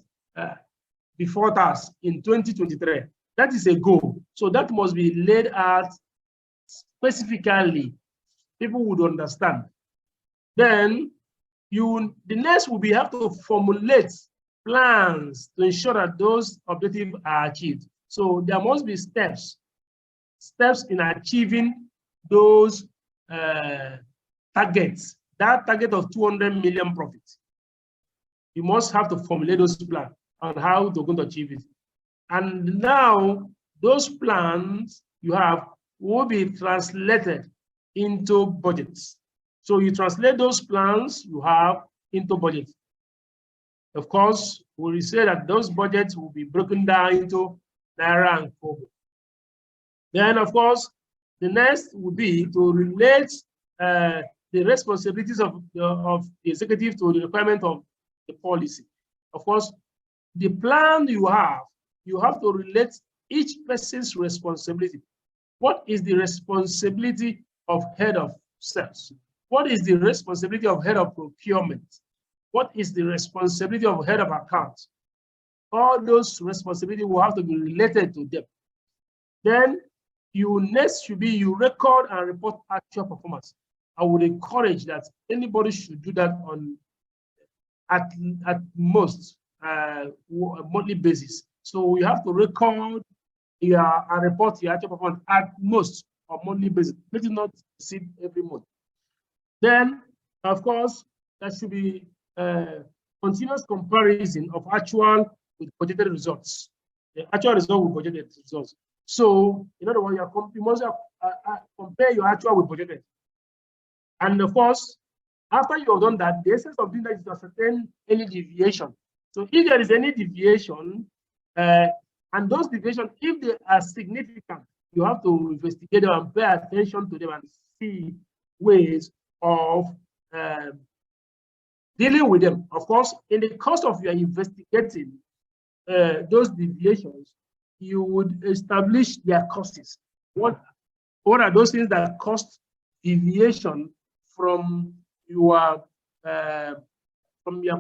before tax in 2023, that is a goal. So that must be laid out specifically. People would understand. Then the next will be have to formulate plans to ensure that those objectives are achieved. So there must be steps in achieving those targets. That target of 200 million profits. You must have to formulate those plans on how to going to achieve it. And now those plans you have will be translated into budgets. So you translate those plans you have into budgets. Of course, we say that those budgets will be broken down into Naira and Kobo. Then, of course, the next would be to relate the responsibilities of the executive to the requirement of the policy. Of course, the plan you have to relate each person's responsibility. What is the responsibility of head of sales? What is the responsibility of head of procurement? What is the responsibility of head of accounts? All those responsibilities will have to be related to them. Then next should be you record and report actual performance. I would encourage that anybody should do that on at most a monthly basis. So you have to record and report your actual performance at most on monthly basis. Let it not exceed every month. Then, of course, there should be continuous comparison of actual with budgeted results. The actual result with budgeted results. So, in other words, you must compare your actual with budgeted. And of course, after you have done that, the essence of doing that is to ascertain any deviation. So if there is any deviation, and those deviations, if they are significant, you have to investigate them and pay attention to them and see ways of dealing with them. Of course, in the course of your investigating those deviations, you would establish their causes. What are those things that cost deviation from your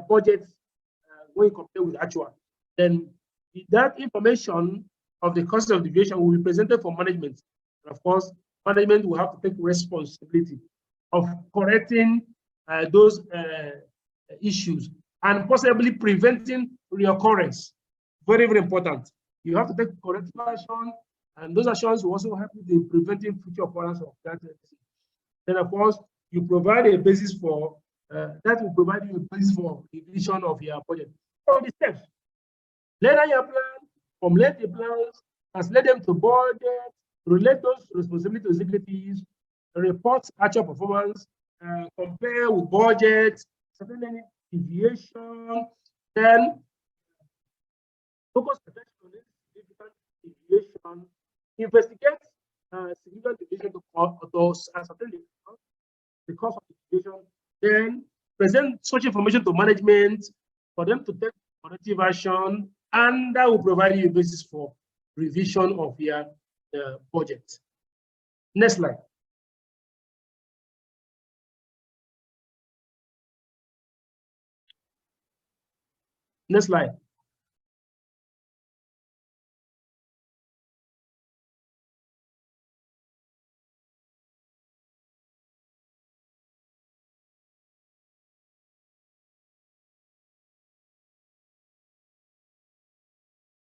budget when you compare with actual? Then that information of the cost of deviation will be presented for management. And of course, management will have to take responsibility of correcting those issues and possibly preventing reoccurrence. Very, very important. You have to take corrective action, and those actions will also help you in preventing future occurrence of that. Then, of course, you provide a basis for that will provide you a basis for revision of your budget. So the steps: lay down your plan, formulate the plans, translate them to budget, relate those responsibilities to executives, report actual performance, compare with budget, certain any deviation, then focus attention on this significant deviation, investigate significant deviation to ascertain the cause of the deviation, then present such information to management for them to take corrective action, and that will provide you a basis for revision of your budget. Next slide. Next slide.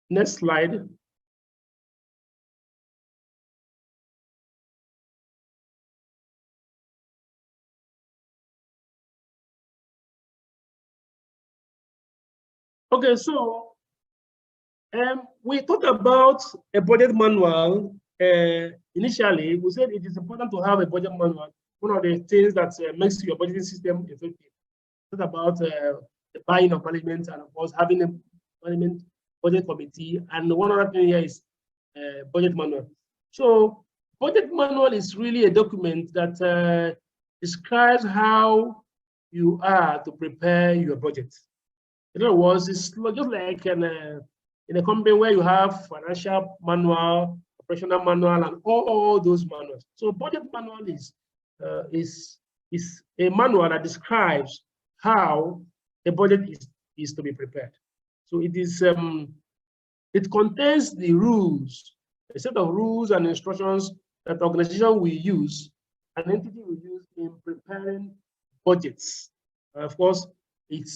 Next slide. Okay, so we talked about a budget manual. Initially, we said it is important to have a budget manual. One of the things that makes your budgeting system effective. It's about the buying of management, and of course having a management budget committee. And one other thing here is budget manual. So budget manual is really a document that describes how you are to prepare your budget. In other words, it's just like in a company where you have financial manual, operational manual, and all those manuals. So budget manual is a manual that describes how a budget is to be prepared. So it is it contains the rules, a set of rules and instructions that the organization will use, an entity will use in preparing budgets. Of course, it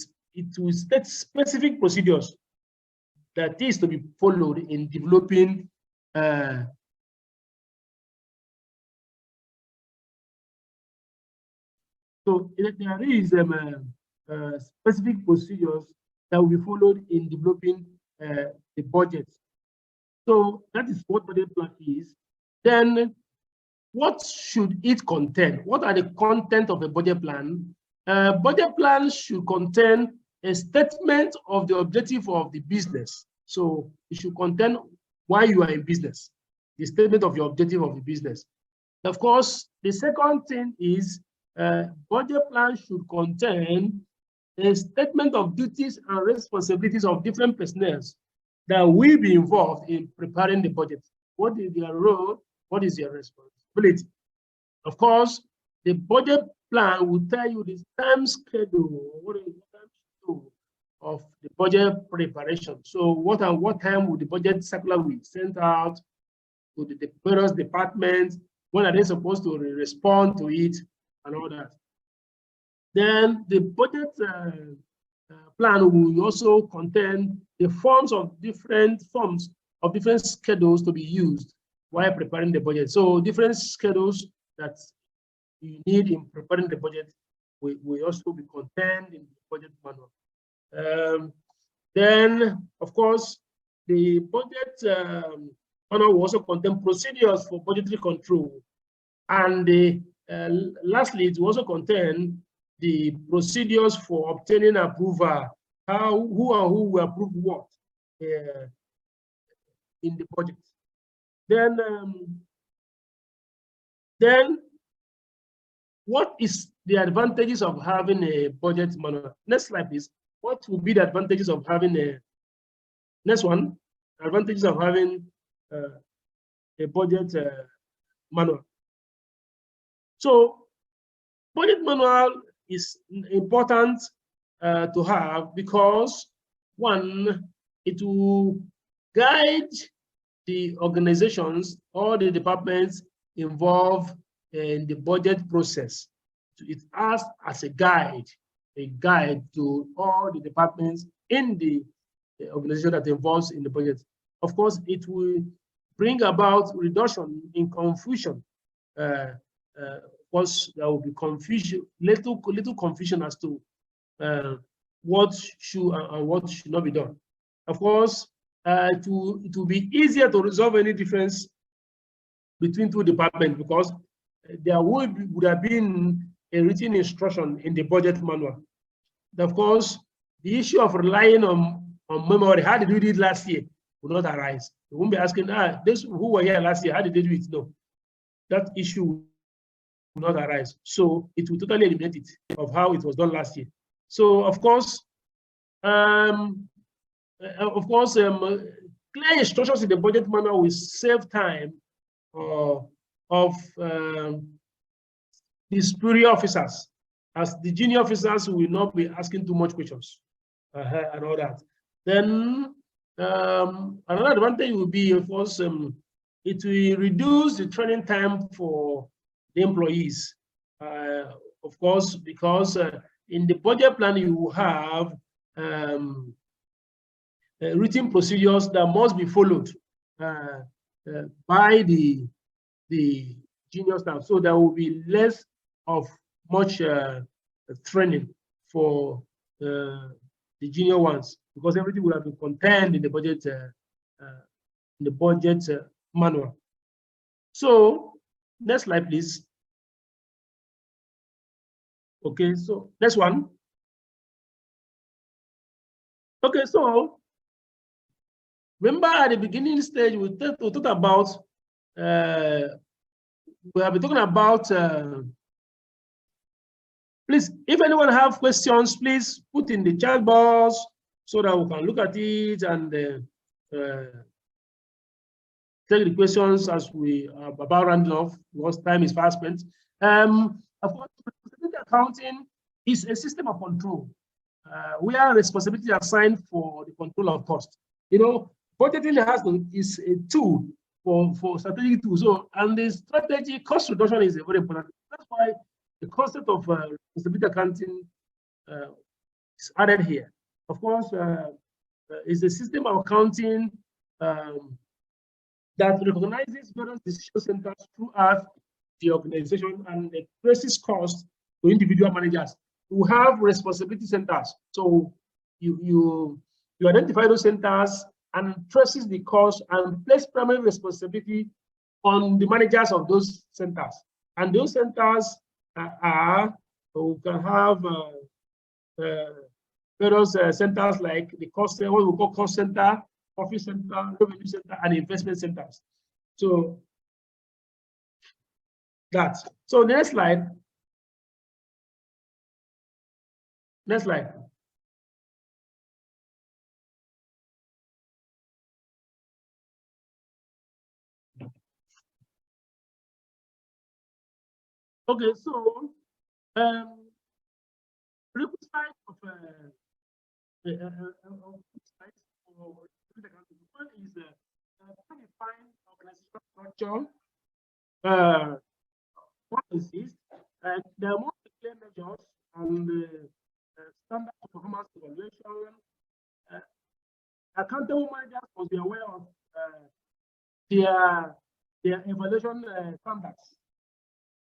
will state specific procedures that is to be followed in developing so there is specific procedures that will be followed in developing the budget. So that is what budget plan is. Then what should it contain? What are the content of a budget plan? Budget plan should contain a statement of the objective of the business. So it should contain why you are in business, the statement of your objective of the business. Of course, the second thing is budget plan should contain a statement of duties and responsibilities of different personnel that will be involved in preparing the budget. What is their role? What is their responsibility? Of course, the budget plan will tell you the time schedule, what is the time schedule of the budget preparation. So what time will the budget circular be sent out to the various departments? When are they supposed to respond to it and all that? Then the budget plan will also contain the forms of different schedules to be used while preparing the budget. So different schedules that you need in preparing the budget will also be contained in the budget manual. Then, of course, the budget manual will also contain procedures for budgetary control. And lastly, it will also contain the procedures for obtaining approval, who will approve what in the budget. Then what is the advantages of having a budget manual? Next slide, please. What will be the advantages of having next one, advantages of having a budget manual. So budget manual is important to have because, one, it will guide the organizations or the departments involved in the budget process. So it acts as a guide to all the departments in the organization that involves in the budget. Of course, it will bring about reduction in confusion. Because there will be confusion, little confusion as to what should and what should not be done. Of course, it will be easier to resolve any difference between two departments because there would have been a written instruction in the budget manual. Of course, the issue of relying on memory, how did we do it last year, will not arise. We won't be asking, those who were here last year, how did they do it? No, that issue will not arise. So it will totally eliminate it of how it was done last year. So of course, clear instructions in the budget manual will save time of the superior officers, as the junior officers will not be asking too much questions and all that. Then another advantage will be, of course, it will reduce the training time for the employees. Of course, because in the budget plan you will have written procedures that must be followed by the junior staff. So there will be less of much training for the junior ones because everything will have been contained in the budget manual. So next slide, please. Okay, so next one. Okay, so remember at the beginning stage we talked about we have been talking about please, if anyone have questions, please put in the chat box so that we can look at it and take the questions as we are about rounding off because time is fast spent. Of course, accounting is a system of control where responsibility is assigned for the control of cost. You know, budgeting is a tool for strategic tools. So, and the strategy cost reduction is very important. That's why the concept of responsibility accounting is added here. Of course, is a system of accounting that recognizes various decision centers throughout the organization and expresses cost to individual managers who have responsibility centers. So you identify those centers and traces the cost and place primary responsibility on the managers of those centers. And those centers can have various centers like the cost, what we call cost center, profit center, revenue center, and investment centers. So that. So the next slide. Next slide. Okay, so requisite of one is define organizational structure. What is this? There are more clear measures and standard performance evaluation. Accountable managers must be aware of their evaluation standards.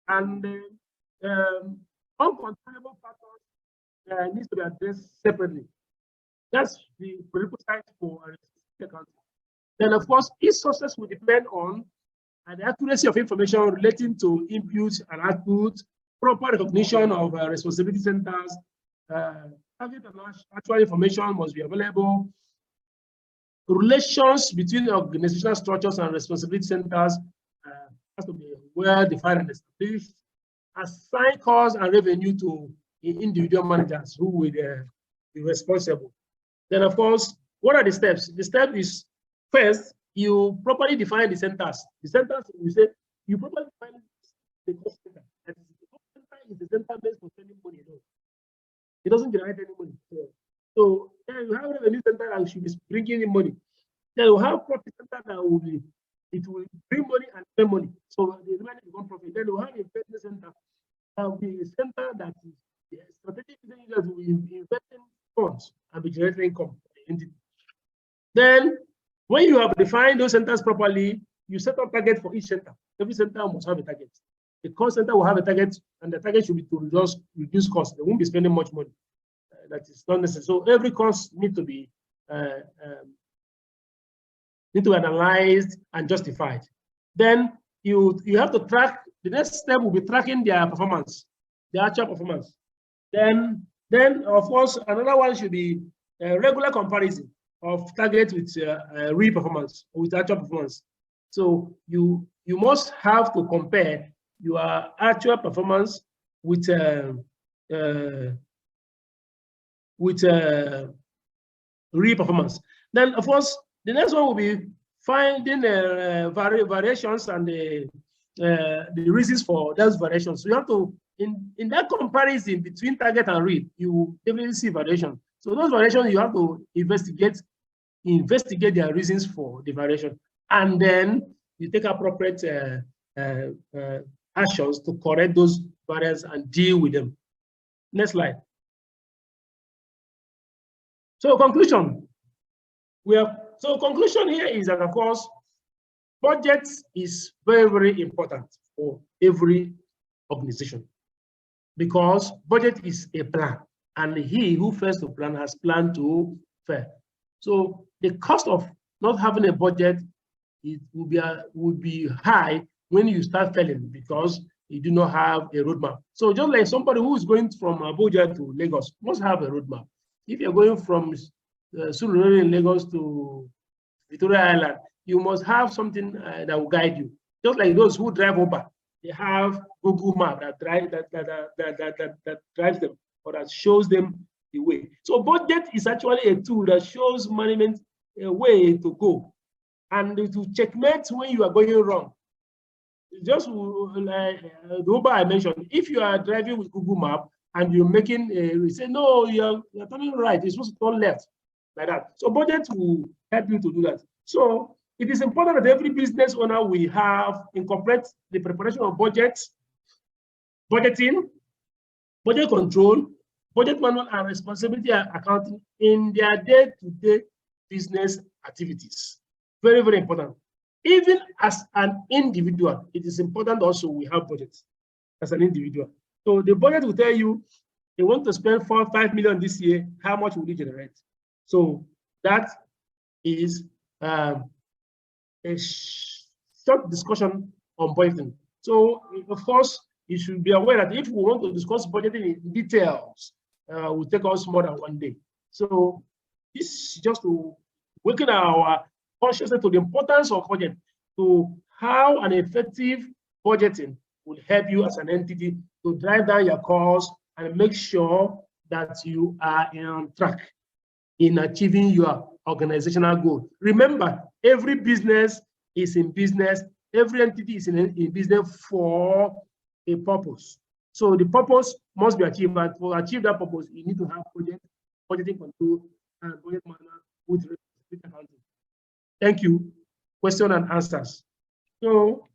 And uncontrollable factors needs to be addressed separately. That's the prerequisite for accounting. Then, of course, its success will depend on the accuracy of information relating to inputs and outputs, proper recognition of responsibility centers, target and actual information must be available. Relations between organizational structures and responsibility centers has to be well defined and established. Assign costs and revenue to individual managers who will be responsible. Then, of course, what are the steps? The step is first, you properly define the centers. The centers, we say, you properly define the cost center. The cost center is the center based for spending money alone. It doesn't generate any money. So then you have a revenue center that should be bringing in money. Then you have profit center that will be, it will bring money and spend money. So the remaining become profit. Then you have a investment center. The center that is the strategic leaders will invest in funds and be generating income. Then, when you have defined those centers properly, you set up target for each center. Every center must have a target. The cost center will have a target, and the target should be to reduce costs. They won't be spending much money. That is not necessary. So every cost needs to be analyzed and justified. Then you have to track. The next step will be tracking their performance, their actual performance. Then of course, another one should be a regular comparison of target with real performance, with actual performance. So you must have to compare your actual performance with real performance. Then, of course, the next one will be finding variations and the reasons for those variations. So you have to, in that comparison between target and real, you definitely see variation. So those variations you have to investigate their reasons for the variation, and then you take appropriate actions to correct those variants and deal with them. Next slide. So conclusion. Conclusion here is that, of course, budget is very, very important for every organization, because budget is a plan, and he who fails to plan has planned to fail. So the cost of not having a budget, it would be high when you start failing, because you do not have a roadmap. So just like somebody who is going from Abuja to Lagos must have a roadmap. If you're going from Surulere in Lagos to Victoria Island, you must have something that will guide you. Just like those who drive Uber, they have Google Map that drives them, or that shows them the way. So budget is actually a tool that shows management a way to go, and to checkmate when you are going wrong. Just like the Uber I mentioned, if you are driving with Google Map and you're making you say, no, you're turning right, you're supposed to turn left, like that. So budget will help you to do that. So it is important that every business owner will incorporate the preparation of budgets, budgeting, budget control, budget manual, and responsibility accounting in their day-to-day business activities. Very, very important. Even as an individual, it is important also we have budgets as an individual. So the budget will tell you, they want to spend 4 or 5 million this year, how much will you generate? So that is a short discussion on budgeting. So of course, you should be aware that if we want to discuss budgeting in details, it will take us more than one day. So this is just to awaken our consciousness to the importance of budget, to how an effective budgeting will help you as an entity to drive down your costs and make sure that you are on track in achieving your organizational goal. Remember, every business is in business, every entity is in business for a purpose. So the purpose must be achieved, but to achieve that purpose, you need to have budgeting control and budget management with accounting. Thank you. Question and answers. So,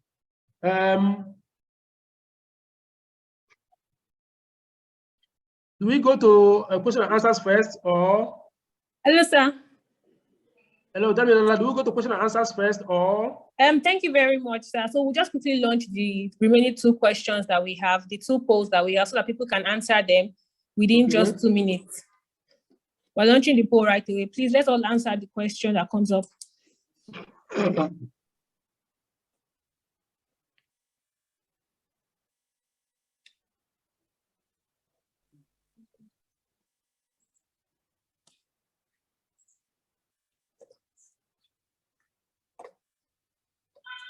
do we go to question and answers first, or? Hello, sir. Hello, Daniela. Do we go to question and answers first, or? Thank you very much, sir. So we'll just quickly launch the remaining 2 questions that we have, the 2 polls that we have, so that people can answer them within just 2 minutes. We're launching the poll right away. Please, let's all answer the question that comes up.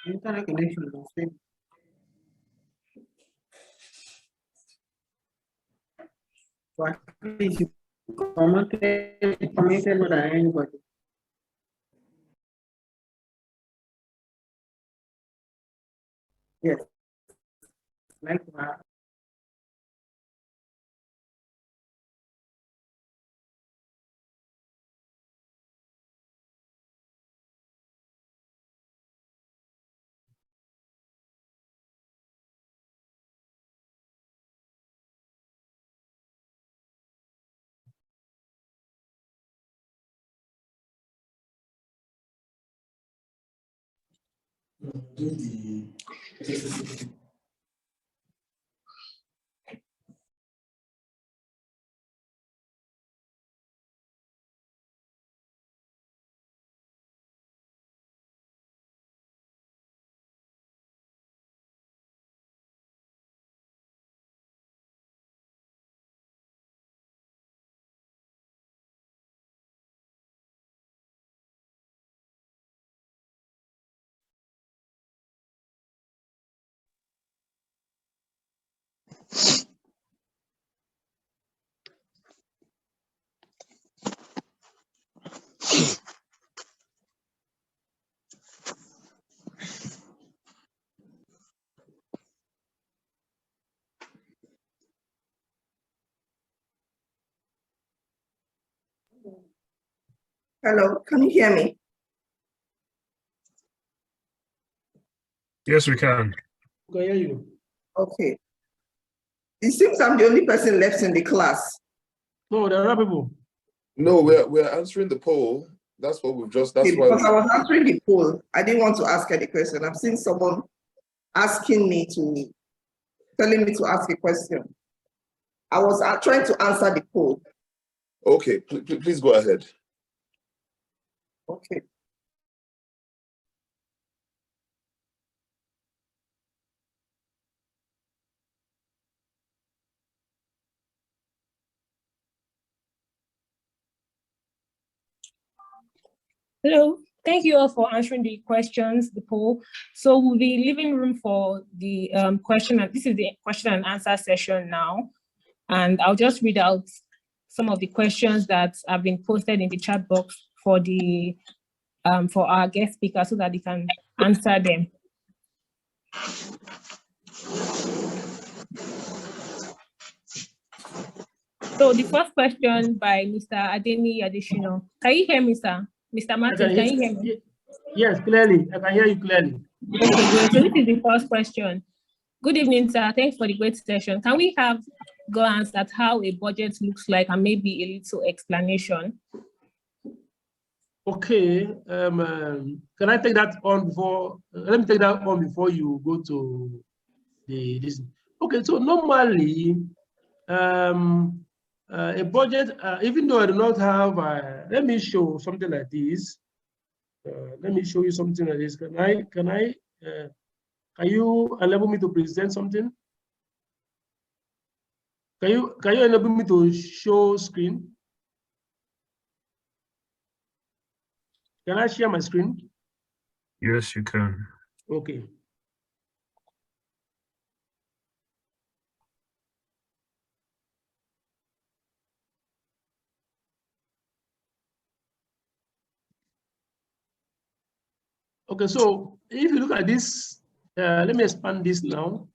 Internet connection. So at least you commented more than anybody. Yes. Like that. Hello, can you hear me? Yes, we can. I can hear you. Okay. It seems I'm the only person left in the class. No, there are people. No, we're answering the poll. That's what we've just. That's Okay, why. because I was answering the poll. I didn't want to ask any question. I've seen someone telling me to ask a question. I was trying to answer the poll. Okay, please go ahead. Okay. Hello. Thank you all for answering the questions, the poll. So we'll be leaving room for the question, and this is the question and answer session now. And I'll just read out some of the questions that have been posted in the chat box for the for our guest speaker so that they can answer them. So the first question by Mr. Adeni Adeshino. Can you hear me, sir? Mr. Martin, can you hear me? Yes, clearly. I can hear you clearly. Okay, great. So this is the first question. Good evening, sir. Thanks for the great session. Can we have glance at how a budget looks like and maybe a little explanation? Okay. Can I take that on before? Let me take that on before you go to this. Okay. So normally, a budget, even though I do not have, let me show something like this. Let me show you something like this. Can you enable me to present something? Can you enable me to show screen? Can I share my screen? Yes, you can. Okay. Okay, so if you look at this, let me expand this now.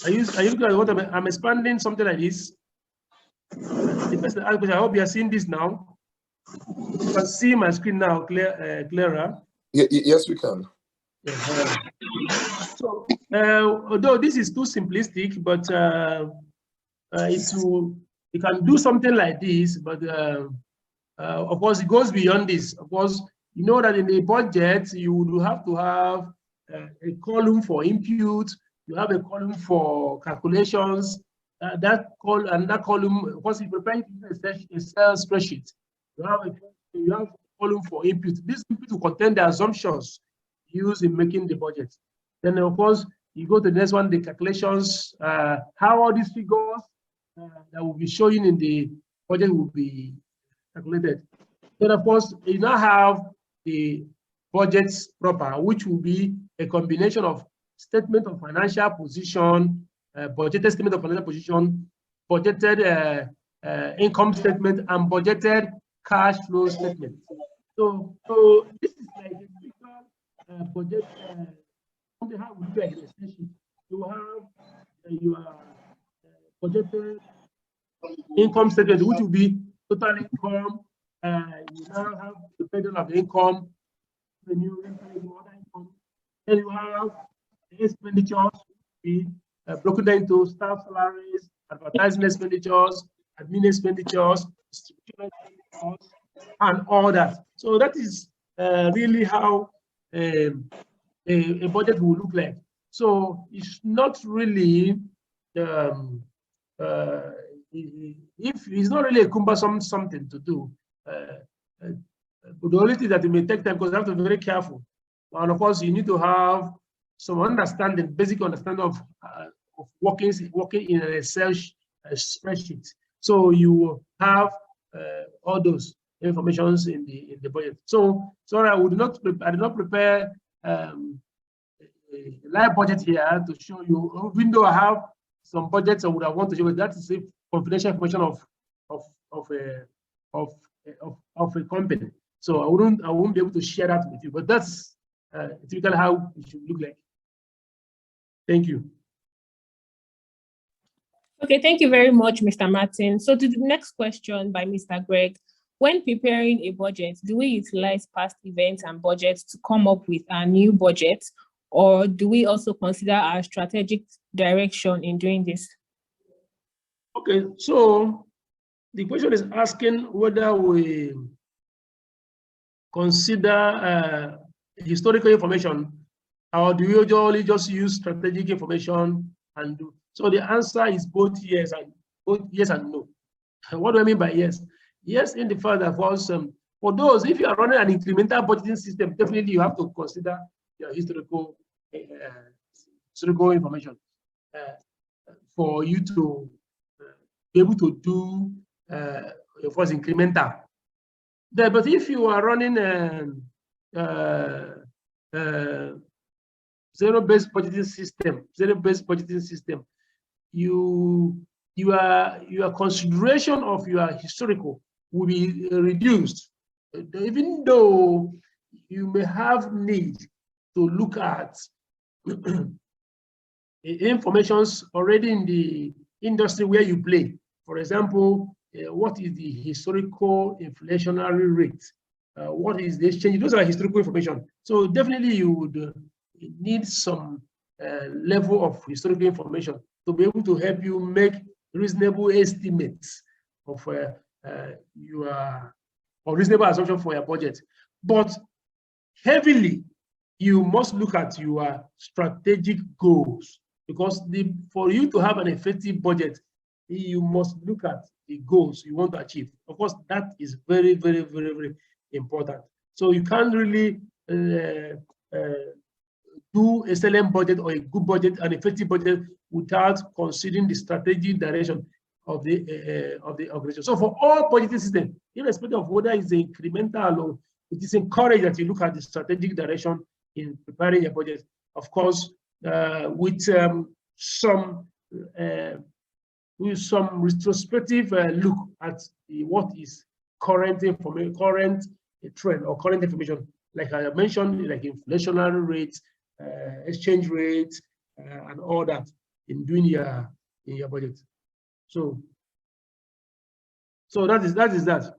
Are you looking at what I'm expanding something like this? The person asked, I hope you are seeing this now. You can see my screen now, clearer. Yes, we can. So, although this is too simplistic, but you can do something like this, but of course it goes beyond this. Of course, you know that in the budget you would have to have a column for input, you have a column for calculations, that column, of course, if you prepare a Excel spreadsheet, you have a column for input. This input will contain the assumptions used in making the budget. Then, of course, you go to the next one, the calculations, how all these figures that will be showing in the budget will be calculated. Then, of course, you now have the budgets proper, which will be a combination of statement of financial position, budgeted statement of financial position, budgeted income statement, and budgeted cash flow statement. So this is like a typical budget. How we do it essentially. You have your budgeted income statement, which will be total income. You now have the pattern of income, revenue, other income. Then you have the expenditures, be broken down into staff salaries, advertising expenditures, admin expenditures, distribution expenditures, and all that. So that is really how a budget will look like. So it's not really if it's not really a cumbersome something to do. The only thing that it may take time, because you have to be very careful. And of course, you need to have some understanding, basic understanding of working in an Excel spreadsheet. So you have all those informations in the budget. So sorry, I did not prepare a live budget here to show you. Even though I have some budgets I would have wanted to show, but that is a confidential information of a company. So I won't be able to share that with you. But that's typically how it should look like. Thank you. Okay, thank you very much, Mr. Martin. So to the next question by Mr. Greg. When preparing a budget, do we utilize past events and budgets to come up with a new budget, or do we also consider our strategic direction in doing this? Okay, so the question is asking whether we consider historical information, or do we usually just use strategic information and do? So the answer is both yes and no. And what do I mean by yes? Yes, in the fact that for those, if you are running an incremental budgeting system, definitely you have to consider your historical information for you to be able to do first incremental. But if you are running zero-based budgeting system, your consideration of your historical will be reduced, even though you may have need to look at informations already in the industry where you play. For example, what is the historical inflationary rate? What is the exchange? Those are historical information. So definitely you would need some level of historical information to be able to help you make reasonable estimates of your reasonable assumption for your budget. But heavily, you must look at your strategic goals, because for you to have an effective budget, you must look at the goals you want to achieve. Of course, that is very, very, very, very important. So you can't really do a excellent budget or a good budget, an effective budget, without considering the strategic direction. of the organization. So for all budgeting system, irrespective of whether it's incremental or it is encouraged that you look at the strategic direction in preparing your budget. Of course, with some retrospective look at what is current information, current trend or current information, like I mentioned, like inflationary rates, exchange rates, and all that in doing your budget. So that is that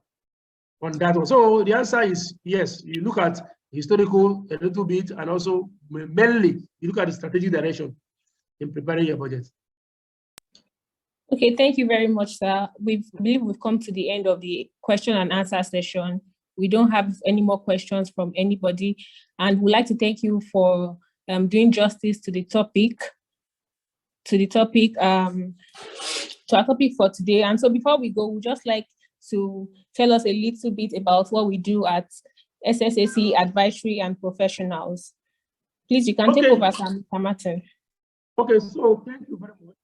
on that one. So the answer is yes. You look at historical a little bit, and also mainly you look at the strategic direction in preparing your budget. Okay, thank you very much, sir. We believe we've come to the end of the question and answer session. We don't have any more questions from anybody, and we'd like to thank you for doing justice to the topic, to our topic for today. And so before we go, we'd just like to tell us a little bit about what we do at SSAC Advisory and Professionals. Please, you can take over, Martin. Okay, so thank you very much.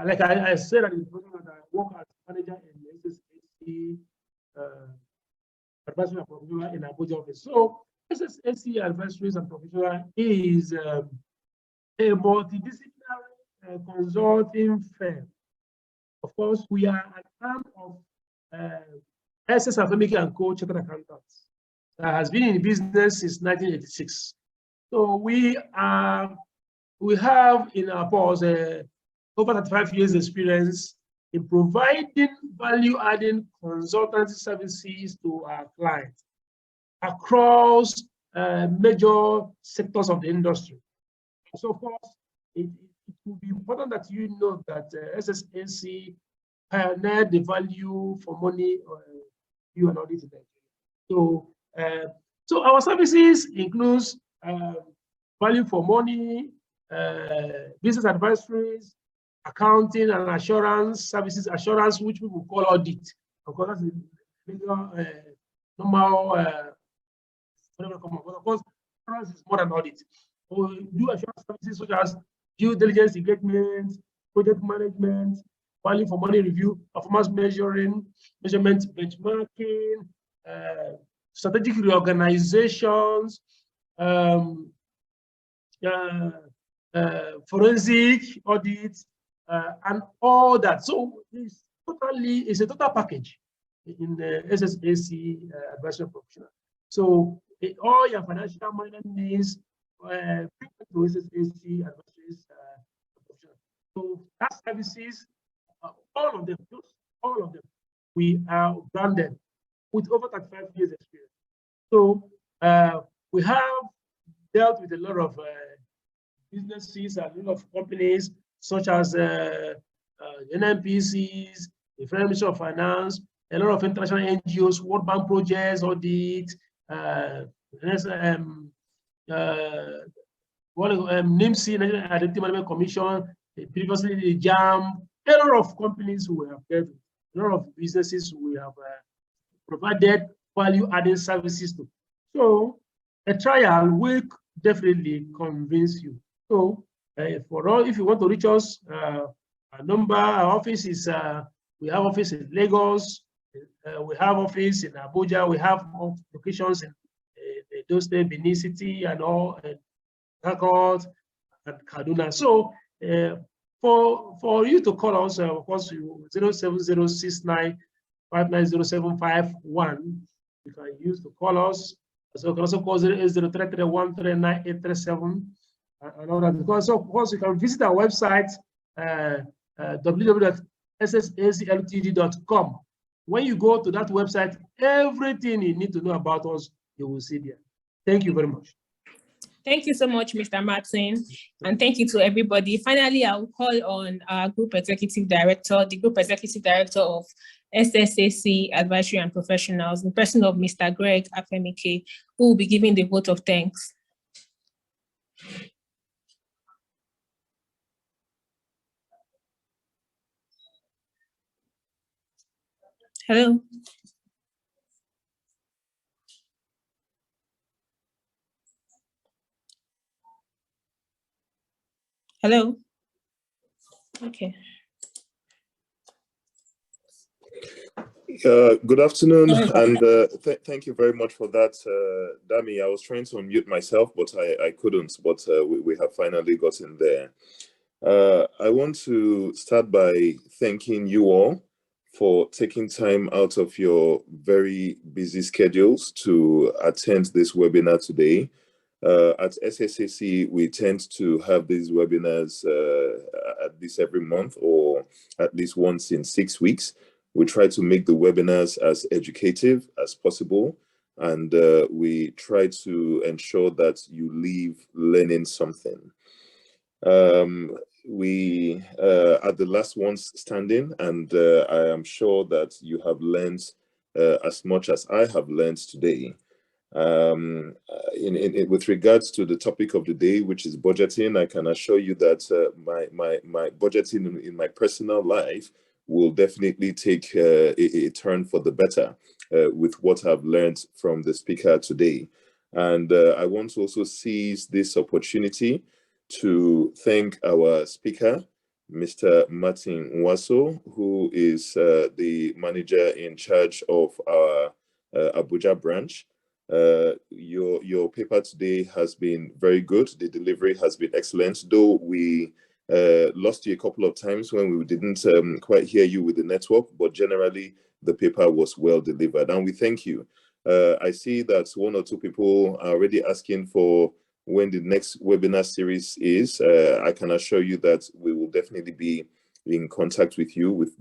Like I said at the beginning, that I work as manager in SSAC Advisory and Professional in Abuja office. So SSAC Advisories and Professional is a multidisciplinary consulting firm. Of course, we are an arm of SS Afemiki & Co. Chartered Accountants that has been in business since 1986. So we have in our pause over 35 years experience in providing value-adding consultancy services to our clients across major sectors of the industry. So of course, it will be important that you know that SSAC pioneered the value for money view and audit. So our services includes value for money, business advisories, accounting and assurance services, assurance which we will call audit. Of course, that's the normal, but of course, assurance is more than audit. We do assurance services such as due diligence engagement, project management, value for money review, performance measuring, measurement benchmarking, strategic reorganizations, forensic audits, and all that. So it's a total package in the SSAC Advisory Professional. So all your financial management needs bring to SSAC Advisories Professional. So that services, all of them, we are branded with over 35 years experience. So we have dealt with a lot of businesses and a lot of companies such as NNPCs, the Federal Ministry of Finance, a lot of international NGOs, World Bank projects, audit, NIMC, National Identity Management Commission, previously the JAM, a lot of companies who have dealt with, a lot of businesses we have provided value-added services to. So a trial will definitely convince you. So for all, if you want to reach us, our number, our office is, we have office in Lagos, we have office in Abuja, we have locations in those states, Benin City and all, and Harcourt and Kaduna. So for you to call us, of course, 07069590751, you can use to call us. So you can also call 08033139837 and all that. Because so of course you can visit our website www.ssacltd.com. When you go to that website, everything you need to know about us, you will see there. Thank you very much. Thank you so much, Mr. Martin, and thank you to everybody. Finally, I will call on our Group Executive Director, the Group Executive Director of SSAC Advisory and Professionals, in person of Mr. Greg Afemiki, who will be giving the vote of thanks. Hello. Hello. Okay. Good afternoon, and thank you very much for that, Dami. I was trying to unmute myself, but I couldn't, but we have finally gotten there. I want to start by thanking you all for taking time out of your very busy schedules to attend this webinar today. At SSAC, we tend to have these webinars at least every month or at least once in 6 weeks. We try to make the webinars as educative as possible, and we try to ensure that you leave learning something. We are the last ones standing, and I am sure that you have learned as much as I have learned today. With regards to the topic of the day, which is budgeting, I can assure you that my budgeting in my personal life will definitely take a turn for the better with what I've learned from the speaker today. And I want to also seize this opportunity to thank our speaker, Mr. Martin Nwaso, who is the manager in charge of our Abuja branch. Your paper today has been very good. The delivery has been excellent, though we lost you a couple of times when we didn't quite hear you with the network, but generally the paper was well delivered, and we thank you. I see that 1 or 2 people are already asking for when the next webinar series is. I can assure you that we will definitely be in contact with you with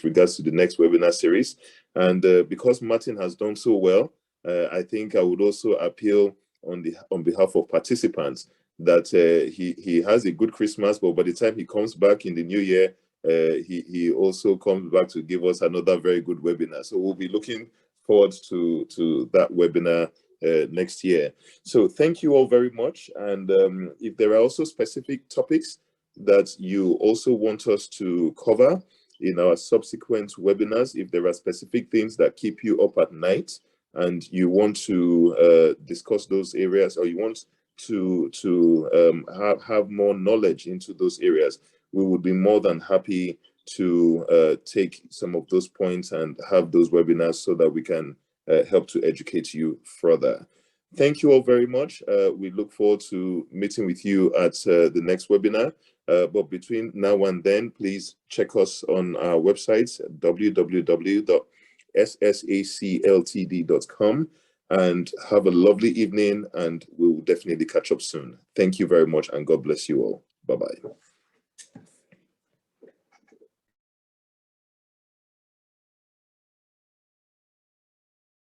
regards to the next webinar series. And because Martin has done so well, I think I would also appeal on behalf of participants that he has a good Christmas, but by the time he comes back in the new year, he also comes back to give us another very good webinar. So we'll be looking forward to that webinar next year. So thank you all very much. And if there are also specific topics that you also want us to cover in our subsequent webinars, if there are specific things that keep you up at night and you want to discuss those areas, or you want to have more knowledge into those areas, we would be more than happy to take some of those points and have those webinars so that we can help to educate you further. Thank you all very much. We look forward to meeting with you at the next webinar. But between now and then, please check us on our website, www.ssacltd.com, and have a lovely evening, and we will definitely catch up soon. Thank you very much, and God bless you all. Bye-bye.